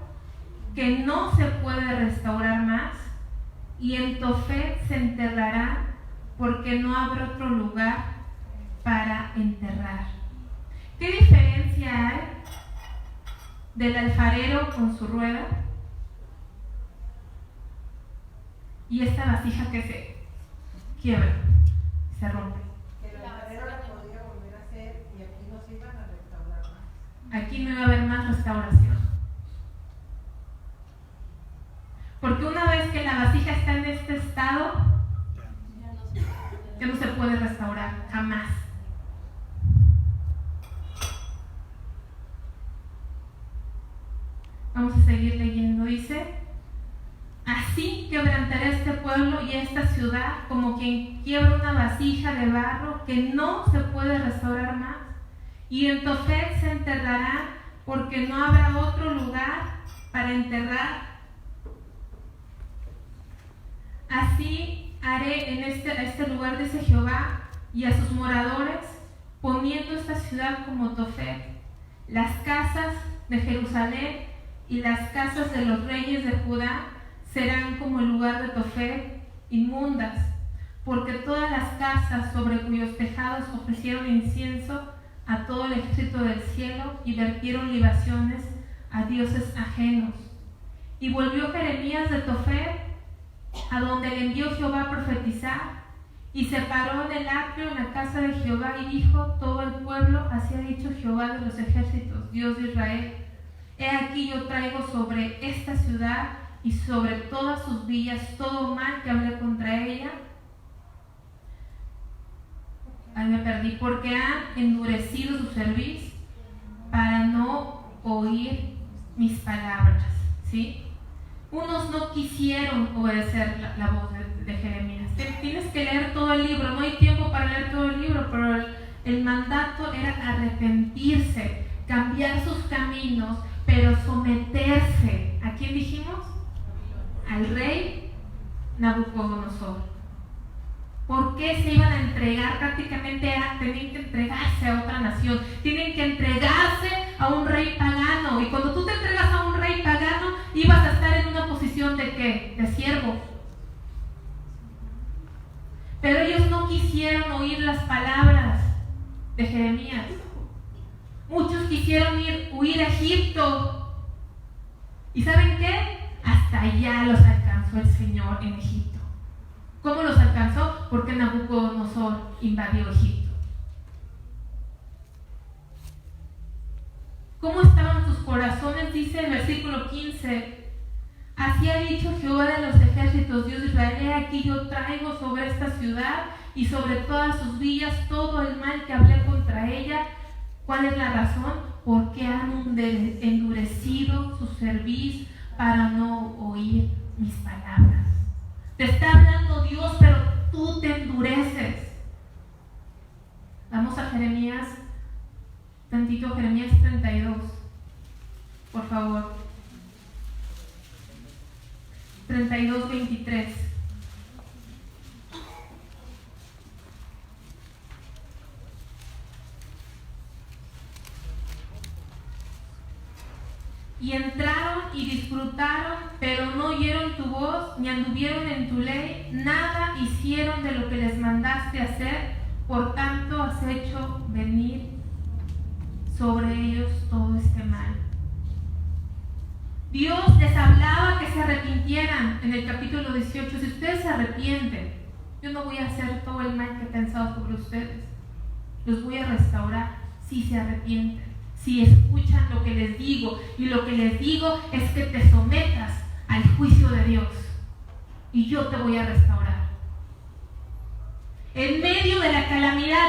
que no se puede restaurar más, y en Tofet se enterrará, porque no habrá otro lugar para enterrar. ¿Qué diferencia hay del alfarero con su rueda y esta vasija que se quiebra, se rompe? El alfarero la podía volver a hacer y aquí no se iban a restaurar más. Aquí no iba a haber más restauración. Porque una vez que la vasija está en este estado, ya no se puede restaurar, jamás. Vamos a seguir leyendo. Dice: así quebrantaré este pueblo y esta ciudad, como quien quiebra una vasija de barro que no se puede restaurar más, y en Tofet se enterrará, porque no habrá otro lugar para enterrar. Así haré en este lugar, dice Jehová, y a sus moradores, poniendo esta ciudad como Tofet. Las casas de Jerusalén y las casas de los reyes de Judá serán como el lugar de Tofet, inmundas, porque todas las casas sobre cuyos tejados ofrecieron incienso a todo el ejército del cielo y vertieron libaciones a dioses ajenos. Y volvió Jeremías de Tofet, a donde le envió Jehová a profetizar, y se paró en el atrio en la casa de Jehová y dijo: todo el pueblo, así ha dicho Jehová de los ejércitos, Dios de Israel: he aquí yo traigo sobre esta ciudad y sobre todas sus villas todo mal que hablé contra ella. Ahí me perdí. Porque han endurecido su cerviz para no oír mis palabras. ¿Sí? Unos no quisieron obedecer la voz de Jeremías. Tienes que leer todo el libro. No hay tiempo para leer todo el libro, pero el mandato era arrepentirse, cambiar sus caminos, pero someterse. ¿A quién dijimos? Al rey Nabucodonosor. ¿Por qué se iban a entregar? Prácticamente tenían que entregarse a otra nación, tienen que entregarse a un rey pagano. Y cuando tú te entregas a un rey pagano, ibas a estar en una posición de ¿qué? De siervo. Pero ellos no quisieron oír las palabras de Jeremías. Muchos quisieron huir a Egipto. ¿Y saben qué? Hasta allá los alcanzó el Señor en Egipto. ¿Cómo los alcanzó? Porque Nabucodonosor invadió Egipto. ¿Cómo estaban sus corazones? Dice el versículo 15: Así ha dicho Jehová de los ejércitos, Dios de Israel: he aquí yo traigo sobre esta ciudad y sobre todas sus villas todo el mal que hablé contra ella. ¿Cuál es la razón? Porque han endurecido su cerviz para no oír mis palabras. Te está hablando Dios, pero tú te endureces. Vamos a Jeremías 32, por favor. 32:23. Y entraron y disfrutaron, pero no oyeron tu voz, ni anduvieron en tu ley, nada hicieron de lo que les mandaste hacer, por tanto has hecho venir sobre ellos todo este mal. Dios les hablaba que se arrepintieran en el capítulo 18. Si ustedes se arrepienten, yo no voy a hacer todo el mal que he pensado sobre ustedes. Los voy a restaurar si se arrepienten, si escuchan lo que les digo. Y lo que les digo es que te sometas al juicio de Dios. Y yo te voy a restaurar. En medio de la calamidad,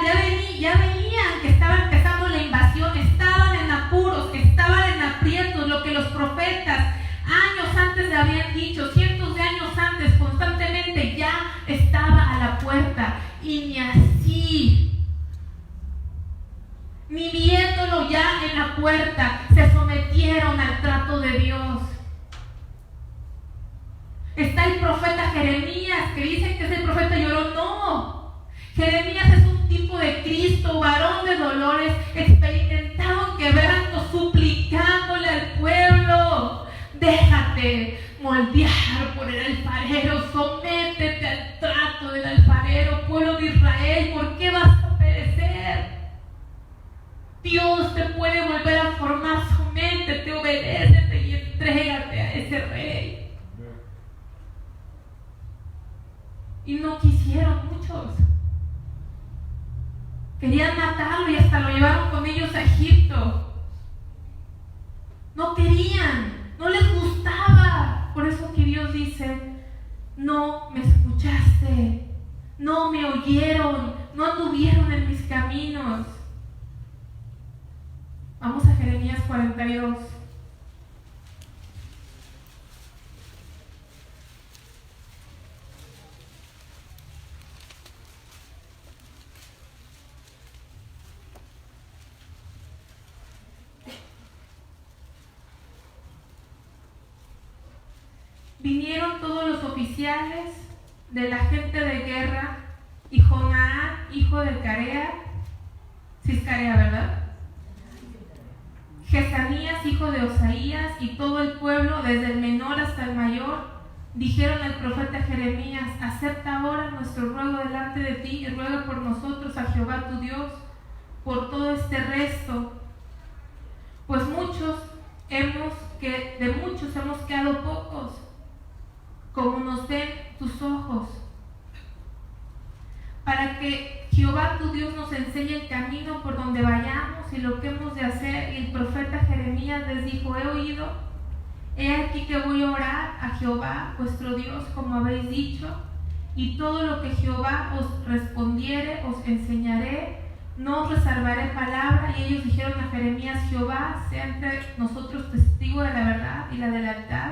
ya venían que estaba empezando la invasión, estaban en apuros, estaban en aprietos, lo que los profetas años antes le habían dicho, cientos de años antes, constantemente ya estaba a la puerta. Y ni así, ni viéndolo ya en la puerta, se sometieron al trato de Dios. Está el profeta Jeremías, que dicen que es el profeta llorón. No, Jeremías es un tipo de Cristo, varón de dolores, experimentado en quebranto, suplicándole al pueblo: déjate moldear por el alfarero, sométete al trato del alfarero, pueblo de Israel, ¿por qué vas a perecer? Dios te puede volver a formar, sométete, obedécete y entrégate a ese rey. Y no quisieron muchos. Querían matarlo y hasta lo llevaron con ellos a Egipto. No querían, no les gustaba. Por eso que Dios dice: no me escuchaste, no me oyeron, no anduvieron en mis caminos. Vamos a Jeremías 42. Vinieron todos los oficiales de la gente de guerra y Jonaán, hijo de Carea, sí es Carea, ¿verdad? Jesanías, hijo de Osaías, y todo el pueblo, desde el menor hasta el mayor, dijeron al profeta Jeremías: acepta ahora nuestro ruego delante de ti y ruega por nosotros a Jehová tu Dios por todo este resto, pues de muchos hemos quedado pocos, como nos ven tus ojos, para que Jehová tu Dios nos enseñe el camino por donde vayamos y lo que hemos de hacer. Y el profeta Jeremías les dijo: he oído, he aquí que voy a orar a Jehová vuestro Dios como habéis dicho, y todo lo que Jehová os respondiere os enseñaré, no os reservaré palabra. Y ellos dijeron a Jeremías: Jehová sea entre nosotros testigo de la verdad y la de la lealtad,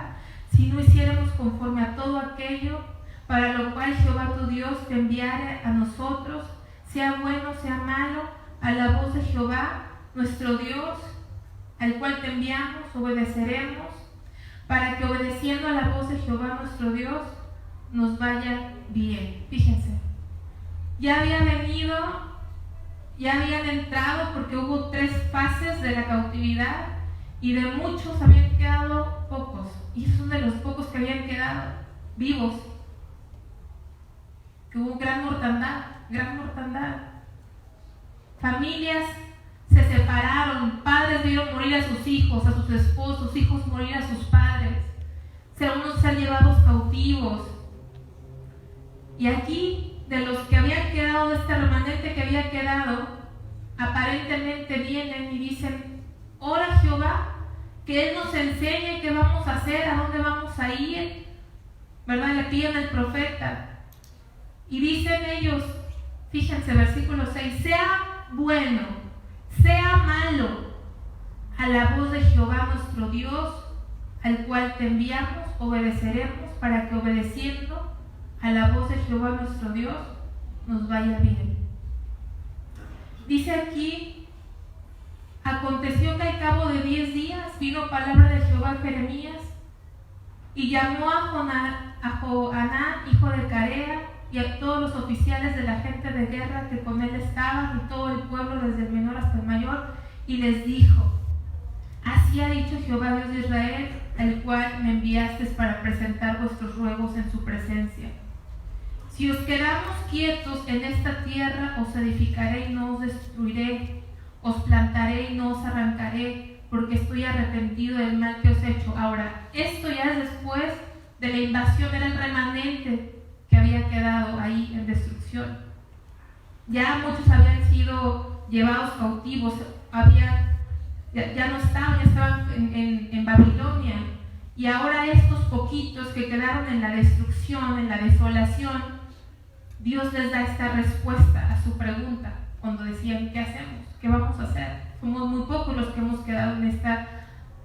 si no hiciéramos conforme a todo aquello para lo cual Jehová tu Dios te enviare a nosotros, sea bueno, sea malo, a la voz de Jehová nuestro Dios, al cual te enviamos, obedeceremos, para que obedeciendo a la voz de Jehová nuestro Dios nos vaya bien. Fíjense, ya habían entrado, porque hubo 3 fases de la cautividad y de muchos habían quedado pocos, y son de los pocos que habían quedado vivos, que hubo gran mortandad. Familias se separaron, padres vieron morir a sus hijos, a sus esposos, hijos morir a sus padres, unos ser llevados cautivos. Y aquí, de los que habían quedado, de este remanente que había quedado, aparentemente vienen y dicen: ora Jehová que Él nos enseñe qué vamos a hacer, a dónde vamos a ir, ¿verdad? Le piden al profeta. Y dicen ellos, fíjense, versículo 6, sea bueno, sea malo, a la voz de Jehová nuestro Dios, al cual te enviamos, obedeceremos, para que obedeciendo a la voz de Jehová nuestro Dios nos vaya bien. Dice aquí, aconteció que al cabo de 10 días vino palabra de Jehová a Jeremías y llamó a Johanán, hijo de Carea, y a todos los oficiales de la gente de guerra que con él estaban, y todo el pueblo desde el menor hasta el mayor, y les dijo: así ha dicho Jehová Dios de Israel, el cual me enviasteis para presentar vuestros ruegos en su presencia. Si os quedamos quietos en esta tierra, os edificaré y no os destruiré, os plantaré y no os arrancaré, porque estoy arrepentido del mal que os he hecho. Ahora, esto ya es después de la invasión, era el remanente que había quedado ahí en destrucción. Ya muchos habían sido llevados cautivos, ya no estaban, ya estaban en Babilonia, y ahora estos poquitos que quedaron en la destrucción, en la desolación, Dios les da esta respuesta a su pregunta cuando decían: ¿qué hacemos? ¿Qué vamos a hacer? Somos muy pocos los que hemos quedado en esta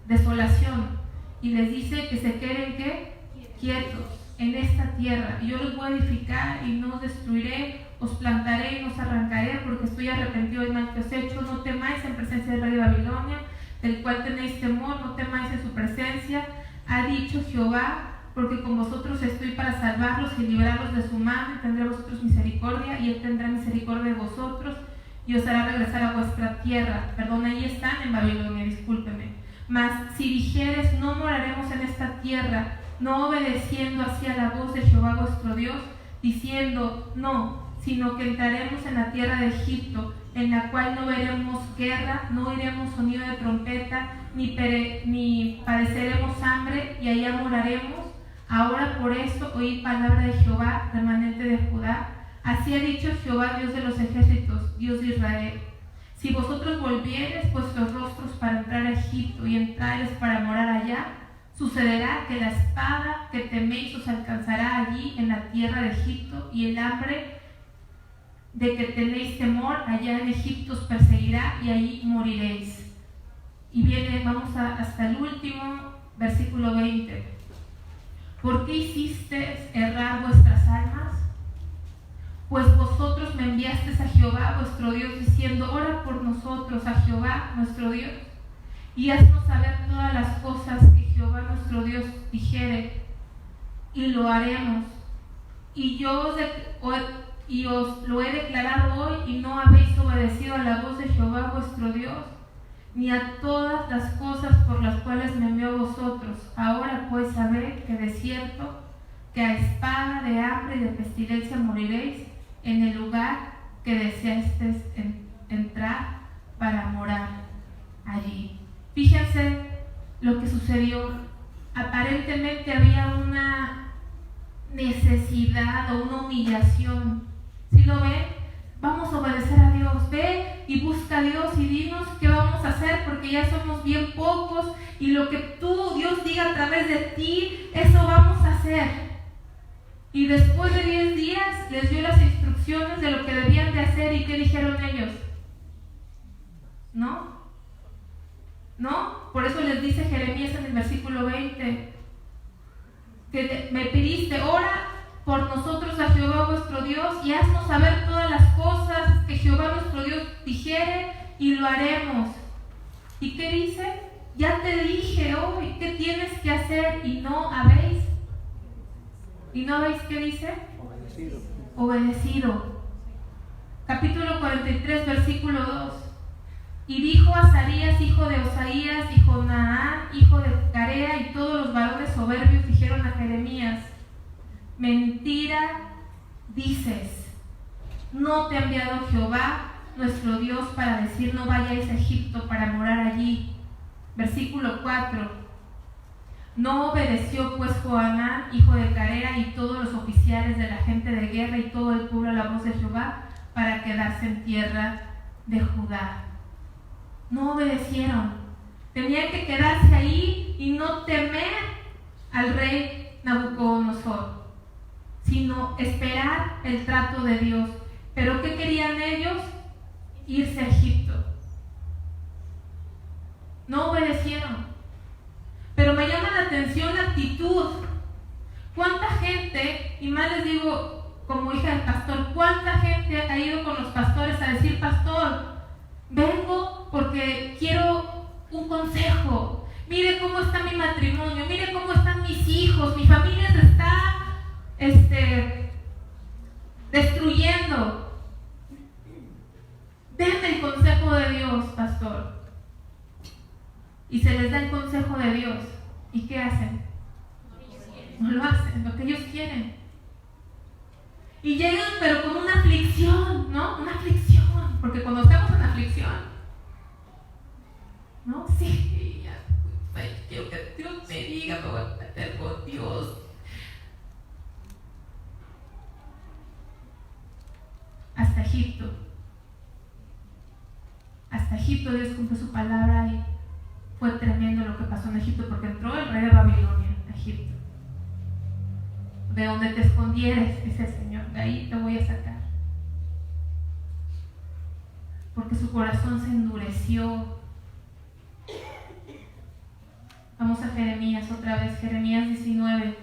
desolación, y les dice que se queden ¿qué? Quietos en esta tierra, y yo los voy a edificar y no os destruiré, os plantaré y no os arrancaré, porque estoy arrepentido del mal que os he hecho. No temáis en presencia del rey de Babilonia, del cual tenéis temor, no temáis en su presencia, ha dicho Jehová, porque con vosotros estoy para salvarlos y librarlos de su mano, y tendré a vosotros misericordia, y él tendrá misericordia de vosotros, y os hará regresar a vuestra tierra. Perdón, ahí están en Babilonia, discúlpeme. Mas si dijeres: no moraremos en esta tierra, no obedeciendo así a la voz de Jehová vuestro Dios, diciendo: no, sino que entraremos en la tierra de Egipto, en la cual no veremos guerra, no oiremos sonido de trompeta, ni padeceremos hambre, y allá moraremos. Ahora por esto oí palabra de Jehová, remanente de Judá. Así ha dicho Jehová, Dios de los ejércitos, Dios de Israel: si vosotros volviereis vuestros rostros para entrar a Egipto y entrareis para morar allá, sucederá que la espada que teméis os alcanzará allí en la tierra de Egipto, y el hambre de que tenéis temor allá en Egipto os perseguirá, y allí moriréis. Y vamos hasta el último, versículo 20. ¿Por qué hicisteis errar vuestras almas? Pues vosotros me enviasteis a Jehová vuestro Dios, diciendo: ora por nosotros a Jehová nuestro Dios, y haznos saber todas las cosas que Jehová nuestro Dios dijere, y lo haremos. Y os lo he declarado hoy, y no habéis obedecido a la voz de Jehová vuestro Dios, ni a todas las cosas por las cuales me envió a vosotros. Ahora pues sabed que de cierto que a espada, de hambre y de pestilencia moriréis en el lugar que deseasteis entrar para morar allí. Fíjense lo que sucedió. Aparentemente había una necesidad o una humillación. ¿Sí lo ven? Vamos a obedecer a Dios. Ve y busca a Dios y dinos qué vamos a hacer, porque ya somos bien pocos, y lo que Dios diga a través de ti, eso vamos a hacer. Y después de 10 días les dio las instrucciones de lo que debían de hacer. ¿Y qué dijeron ellos? ¿No? Por eso les dice Jeremías en el versículo 20 que me pediste: ora por nosotros a Jehová vuestro Dios, y haznos saber todas las cosas que Jehová nuestro Dios dijere, y lo haremos. ¿Y qué dice? Ya te dije hoy qué tienes que hacer, y no habéis. ¿Y no habéis qué dice? Obedecido. Capítulo 43, versículo 2. Y dijo Azarías, hijo de Osaías, y Jonaán, hijo de Carea, y todos los varones soberbios dijeron a Jeremías: mentira dices, no te ha enviado Jehová nuestro Dios para decir: no vayáis a Egipto para morar allí. Versículo 4. No obedeció pues Johanán, hijo de Carea, y todos los oficiales de la gente de guerra y todo el pueblo a la voz de Jehová para quedarse en tierra de Judá. No obedecieron. Tenían que quedarse ahí y no temer al rey Nabucodonosor, sino esperar el trato de Dios. ¿Pero qué querían ellos? Irse a Egipto. No obedecieron. Pero me llama la atención la actitud. ¿Cuánta gente, y más les digo como hija del pastor, cuánta gente ha ido con los pastores a decir: pastor, vengo porque quiero un consejo, mire cómo está mi matrimonio, mire cómo están mis hijos, mi familia se está destruyendo, denme el consejo de Dios, pastor. Y se les da el consejo de Dios, ¿y qué hacen? No lo hacen, lo que ellos quieren. Y llegan pero con una aflicción, ¿no? Una aflicción, porque cuando estamos en aflicción, ¿no? Sí, ya, quiero que Dios me diga, me voy a meter con Dios. Hasta Egipto Dios cumplió su palabra y fue tremendo lo que pasó en Egipto, porque entró el rey de Babilonia a Egipto. De donde te escondieres, dice el Señor, de ahí te voy a sacar. Porque su corazón se endureció. Vamos a Jeremías otra vez, Jeremías 19.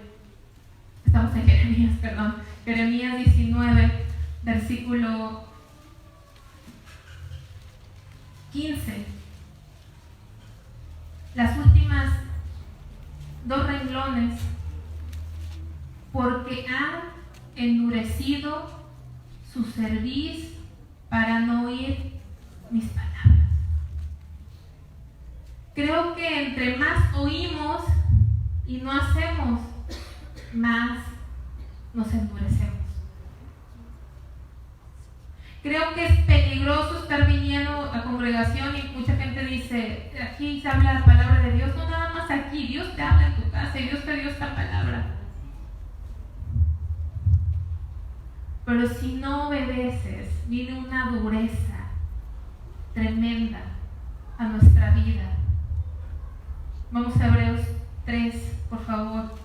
Estamos en Jeremías, perdón. Jeremías 19, versículo 15. Las últimas 2 renglones. Porque han endurecido su cerviz para no oír mis palabras. Creo que entre más oímos y no hacemos, más nos endurecemos. Creo que es peligroso estar viniendo a congregación y mucha gente dice: aquí se habla la palabra de Dios. No, nada más aquí, Dios te habla en tu casa y Dios te dio esta palabra. Pero si no obedeces, viene una dureza tremenda a nuestra vida. Vamos a Hebreos 3, por favor.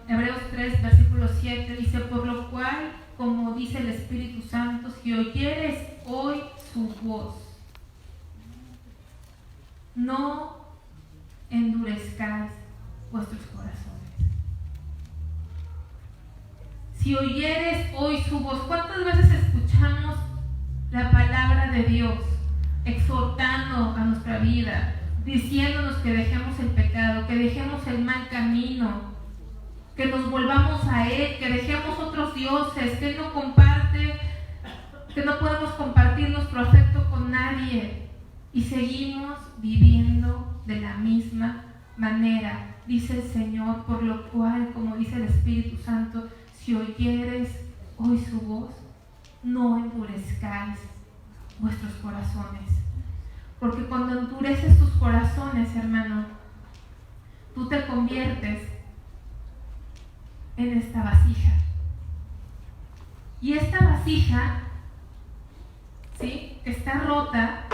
Hebreos 3, versículo 7 dice: por lo cual, como dice el Espíritu Santo, si oyeres hoy su voz, no endurezcáis vuestros corazones. Si oyeres hoy su voz, ¿cuántas veces escuchamos la palabra de Dios exhortando a nuestra vida, diciéndonos que dejemos el pecado, que dejemos el mal camino, que nos volvamos a Él, que dejemos otros dioses, que Él no comparte, que no podemos compartir nuestro afecto con nadie, y seguimos viviendo de la misma manera? Dice el Señor: por lo cual, como dice el Espíritu Santo, si oyeres hoy su voz, no endurezcáis vuestros corazones. Porque cuando endureces tus corazones, hermano, tú te conviertes en esta vasija. Y esta vasija, ¿sí?, que está rota,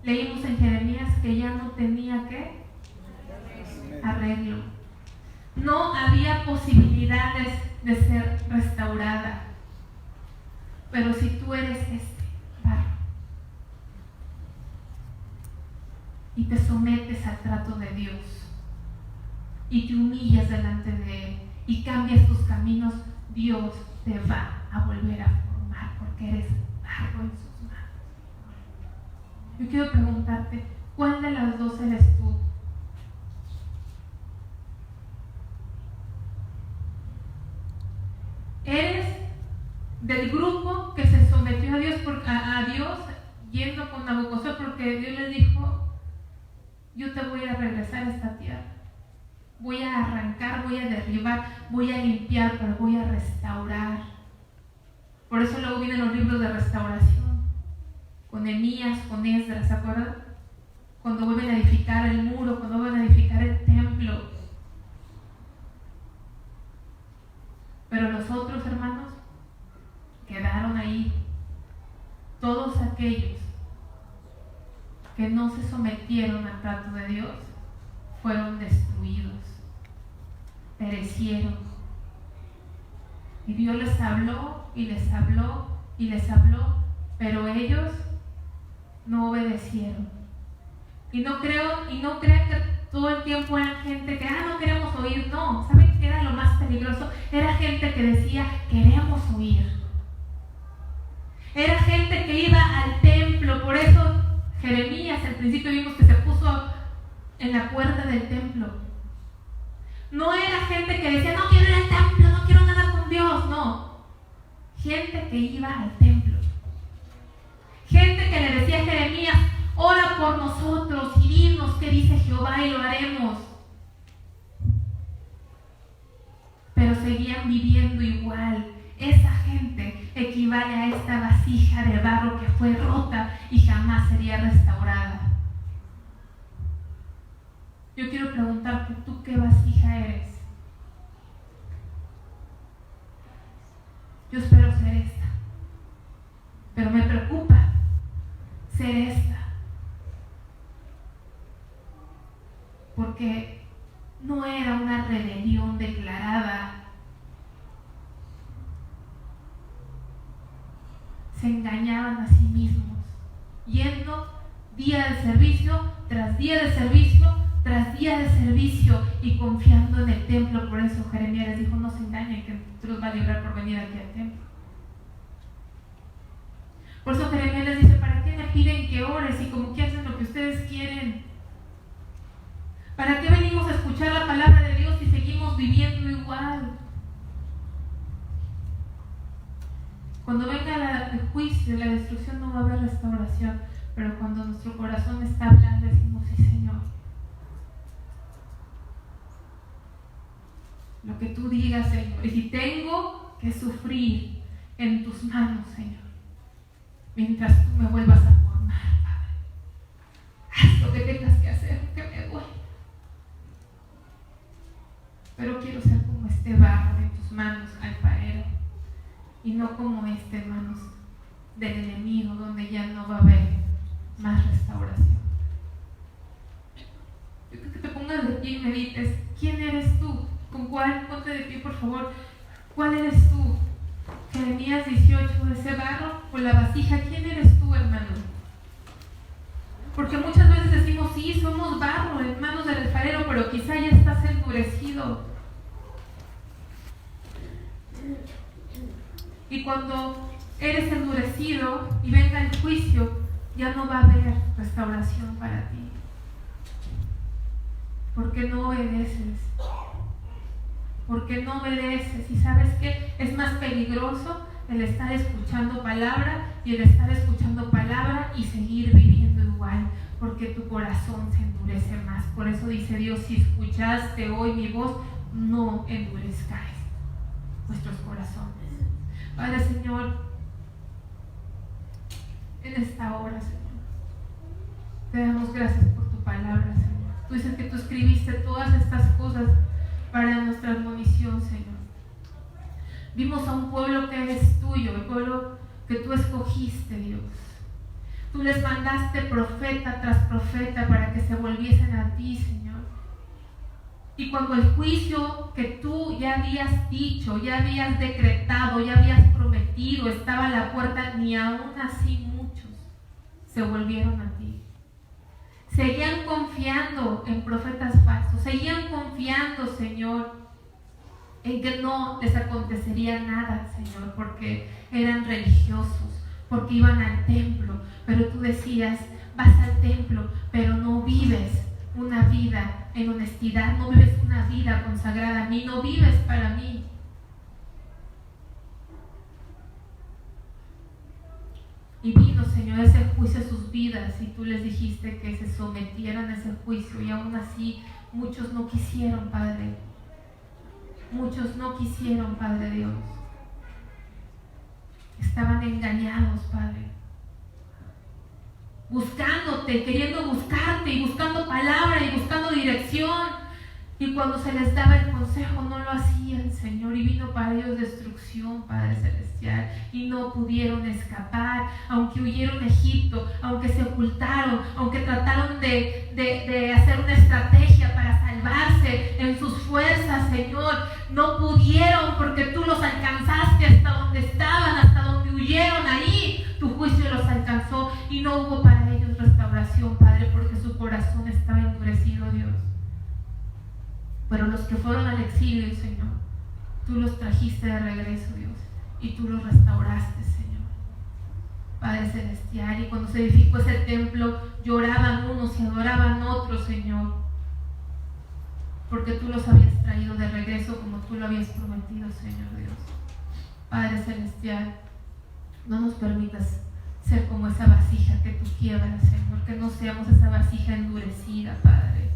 leímos en Jeremías que ya no tenía ¿qué? Arreglo. No había posibilidades de ser restaurada. Pero si tú eres este barro y te sometes al trato de Dios y te humillas delante de Él y cambias tus caminos, Dios te va a volver a formar, porque eres barro en sus manos. Yo quiero preguntarte, ¿cuál de las dos eres tú? ¿Eres del grupo que se sometió a Dios yendo con Nabucodonosor porque Dios le dijo: yo te voy a regresar a esta tierra? voy a arrancar, voy a derribar, voy a limpiar, pero voy a restaurar. Por eso luego vienen los libros de restauración, con Nehemías, con Esdras, ¿se acuerdan? Cuando vuelven a edificar el muro, cuando vuelven a edificar el templo. Pero los otros hermanos quedaron ahí. Todos aquellos que no se sometieron al trato de Dios fueron destruidos, perecieron. Y Dios les habló y les habló y les habló, pero ellos no obedecieron. Y no crean que todo el tiempo eran gente que no queremos oír. No, ¿saben qué era lo más peligroso? Era gente que decía queremos oír. Era gente que iba al templo. Por eso Jeremías al principio vimos que se puso en la puerta del templo. No era gente que decía no quiero ir al templo, no quiero nada con Dios. No, gente que iba al templo. Gente que le decía a Jeremías, ora por nosotros y dinos qué dice Jehová y lo haremos. Pero seguían viviendo igual. Esa gente equivale a esta vasija de barro que fue rota y jamás sería restaurada. Yo quiero preguntarte, ¿tú qué vasija eres? Yo espero ser esta, pero me preocupa ser esta, porque no era una rebelión declarada. Se engañaban a sí mismos, yendo día de servicio tras día de servicio tras día de servicio y confiando en el templo. Por eso Jeremías les dijo, no se engañen, que Dios va a librar por venir aquí al templo. Por eso Jeremías les dice, ¿para qué me piden que ores y como que hacen lo que ustedes quieren? ¿Para qué venimos a escuchar la palabra de Dios y seguimos viviendo igual? Cuando venga el juicio y la destrucción no va a haber restauración, pero cuando nuestro corazón está hablando decimos, sí Señor, lo que tú digas Señor, y si tengo que sufrir en tus manos Señor, mientras tú me vuelvas a formar, Padre, haz lo que tengas que hacer, que me duele, pero quiero ser como este barro en tus manos, alfarero, y no como manos del enemigo, donde ya no va a haber más restauración. Yo creo que te pongas de pie y medites, ¿quién eres tú? ¿Con cuál? Ponte de pie por favor. ¿Cuál eres tú? Jeremías 18, ese barro o la vasija, ¿quién eres tú, hermano? Porque muchas veces decimos, sí, somos barro en manos del alfarero, pero quizá ya estás endurecido. Y cuando eres endurecido y venga el juicio, ya no va a haber restauración para ti. Porque no obedeces. Porque no obedeces. ¿Y sabes qué? Es más peligroso el estar escuchando palabra y el estar escuchando palabra y seguir viviendo igual. Porque tu corazón se endurece más. Por eso dice Dios, si escuchaste hoy mi voz, no endurezcáis vuestros corazones. Padre Señor, en esta hora, Señor, te damos gracias por tu palabra, Señor. Tú dices que tú escribiste todas estas cosas para nuestra admonición, Señor. Vimos a un pueblo que es tuyo, el pueblo que tú escogiste, Dios. Tú les mandaste profeta tras profeta para que se volviesen a ti, Señor. Y cuando el juicio que tú ya habías dicho, ya habías decretado, ya habías prometido, estaba a la puerta, ni aún así muchos se volvieron a ti. Seguían confiando en profetas falsos, seguían confiando, Señor, en que no les acontecería nada, Señor, porque eran religiosos, porque iban al templo, pero tú decías, vas al templo, pero no vives una vida en honestidad, no vives una vida consagrada a mí, no vives para mí. Y vino, Señor, ese juicio a sus vidas y tú les dijiste que se sometieran a ese juicio y aún así muchos no quisieron, Padre. Muchos no quisieron, Padre Dios. Estaban engañados, Padre. Buscándote, queriendo buscarte y buscando palabra y buscando dirección. Y cuando se les daba el consejo no lo hacían, Señor. Y vino para ellos destrucción, Padre Celestial. Y no pudieron escapar, aunque huyeron a Egipto, aunque se ocultaron, aunque trataron de hacer una estrategia para salvarse en sus fuerzas, Señor. No pudieron porque tú los alcanzaste hasta donde estaban, hasta donde huyeron. Ahí tu juicio los alcanzó y no hubo para ellos restauración, Padre, porque su corazón estaba endurecido, Dios. Pero los que fueron al exilio, Señor, tú los trajiste de regreso, Dios, y tú los restauraste, Señor. Padre Celestial, y cuando se edificó ese templo, lloraban unos y adoraban otros, Señor, porque tú los habías traído de regreso como tú lo habías prometido, Señor Dios. Padre Celestial, no nos permitas ser como esa vasija que tú quiebras, Señor, que no seamos esa vasija endurecida, Padre,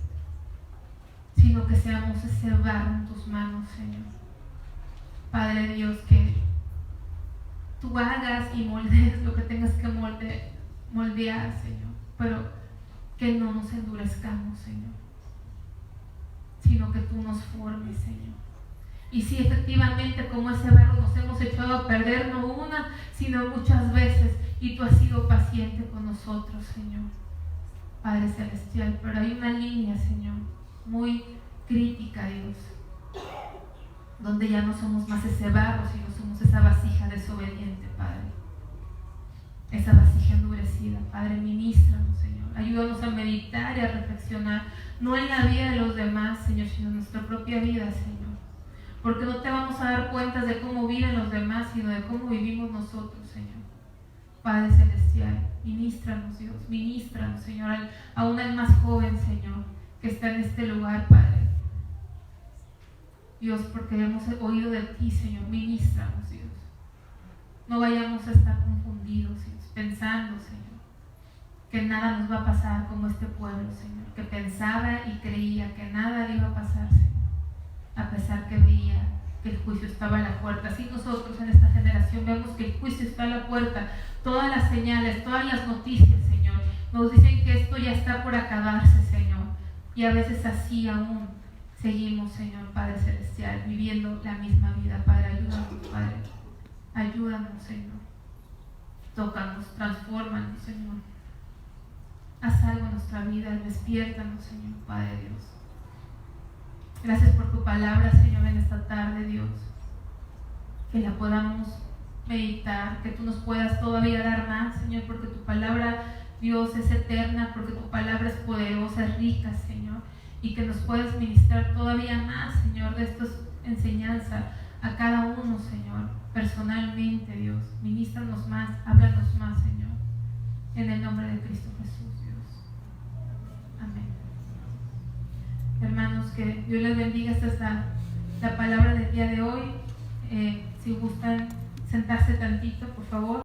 sino que seamos ese barro en tus manos, Señor. Padre Dios, que tú hagas y moldees lo que tengas que moldear, Señor, pero que no nos endurezcamos, Señor, sino que tú nos formes, Señor. Y si efectivamente como ese barro nos hemos echado a perder, no una, sino muchas veces, y tú has sido paciente con nosotros, Señor, Padre Celestial, pero hay una línea, Señor, muy crítica, Dios, donde ya no somos más ese barro, sino somos esa vasija desobediente, Padre, esa vasija endurecida. Padre, ministranos, Señor, ayúdanos a meditar y a reflexionar, no en la vida de los demás, Señor, sino en nuestra propia vida, Señor, porque no te vamos a dar cuentas de cómo viven los demás, sino de cómo vivimos nosotros, Señor. Padre Celestial, ministranos, Dios, ministranos, Señor, aún al más joven, Señor, que está en este lugar, Padre. Dios, porque hemos oído de ti, Señor, ministranos, Dios. No vayamos a estar confundidos, Dios, pensando, Señor, que nada nos va a pasar como este pueblo, Señor, que pensaba y creía que nada le iba a pasar, Señor, a pesar que veía que el juicio estaba a la puerta. Así nosotros en esta generación vemos que el juicio está a la puerta. Todas las señales, todas las noticias, Señor, nos dicen que esto ya está por acabarse, Señor. Y a veces así aún seguimos, Señor, Padre Celestial, viviendo la misma vida. Padre, ayúdanos, Padre. Ayúdanos, Señor. Tócanos, transfórmanos, Señor. Haz algo en nuestra vida, despiértanos, Señor, Padre Dios. Gracias por tu palabra, Señor, en esta tarde, Dios. Que la podamos meditar, que tú nos puedas todavía dar más, Señor, porque tu palabra, Dios, es eterna, porque tu palabra es poderosa, es rica, Señor, y que nos puedas ministrar todavía más, Señor, de esta enseñanza a cada uno, Señor, personalmente, Dios. Ministranos más, háblanos más, Señor, en el nombre de Cristo Jesús, Dios. Amén. Hermanos, que Dios les bendiga. Esta es la palabra del día de hoy. Si gustan sentarse tantito, por favor.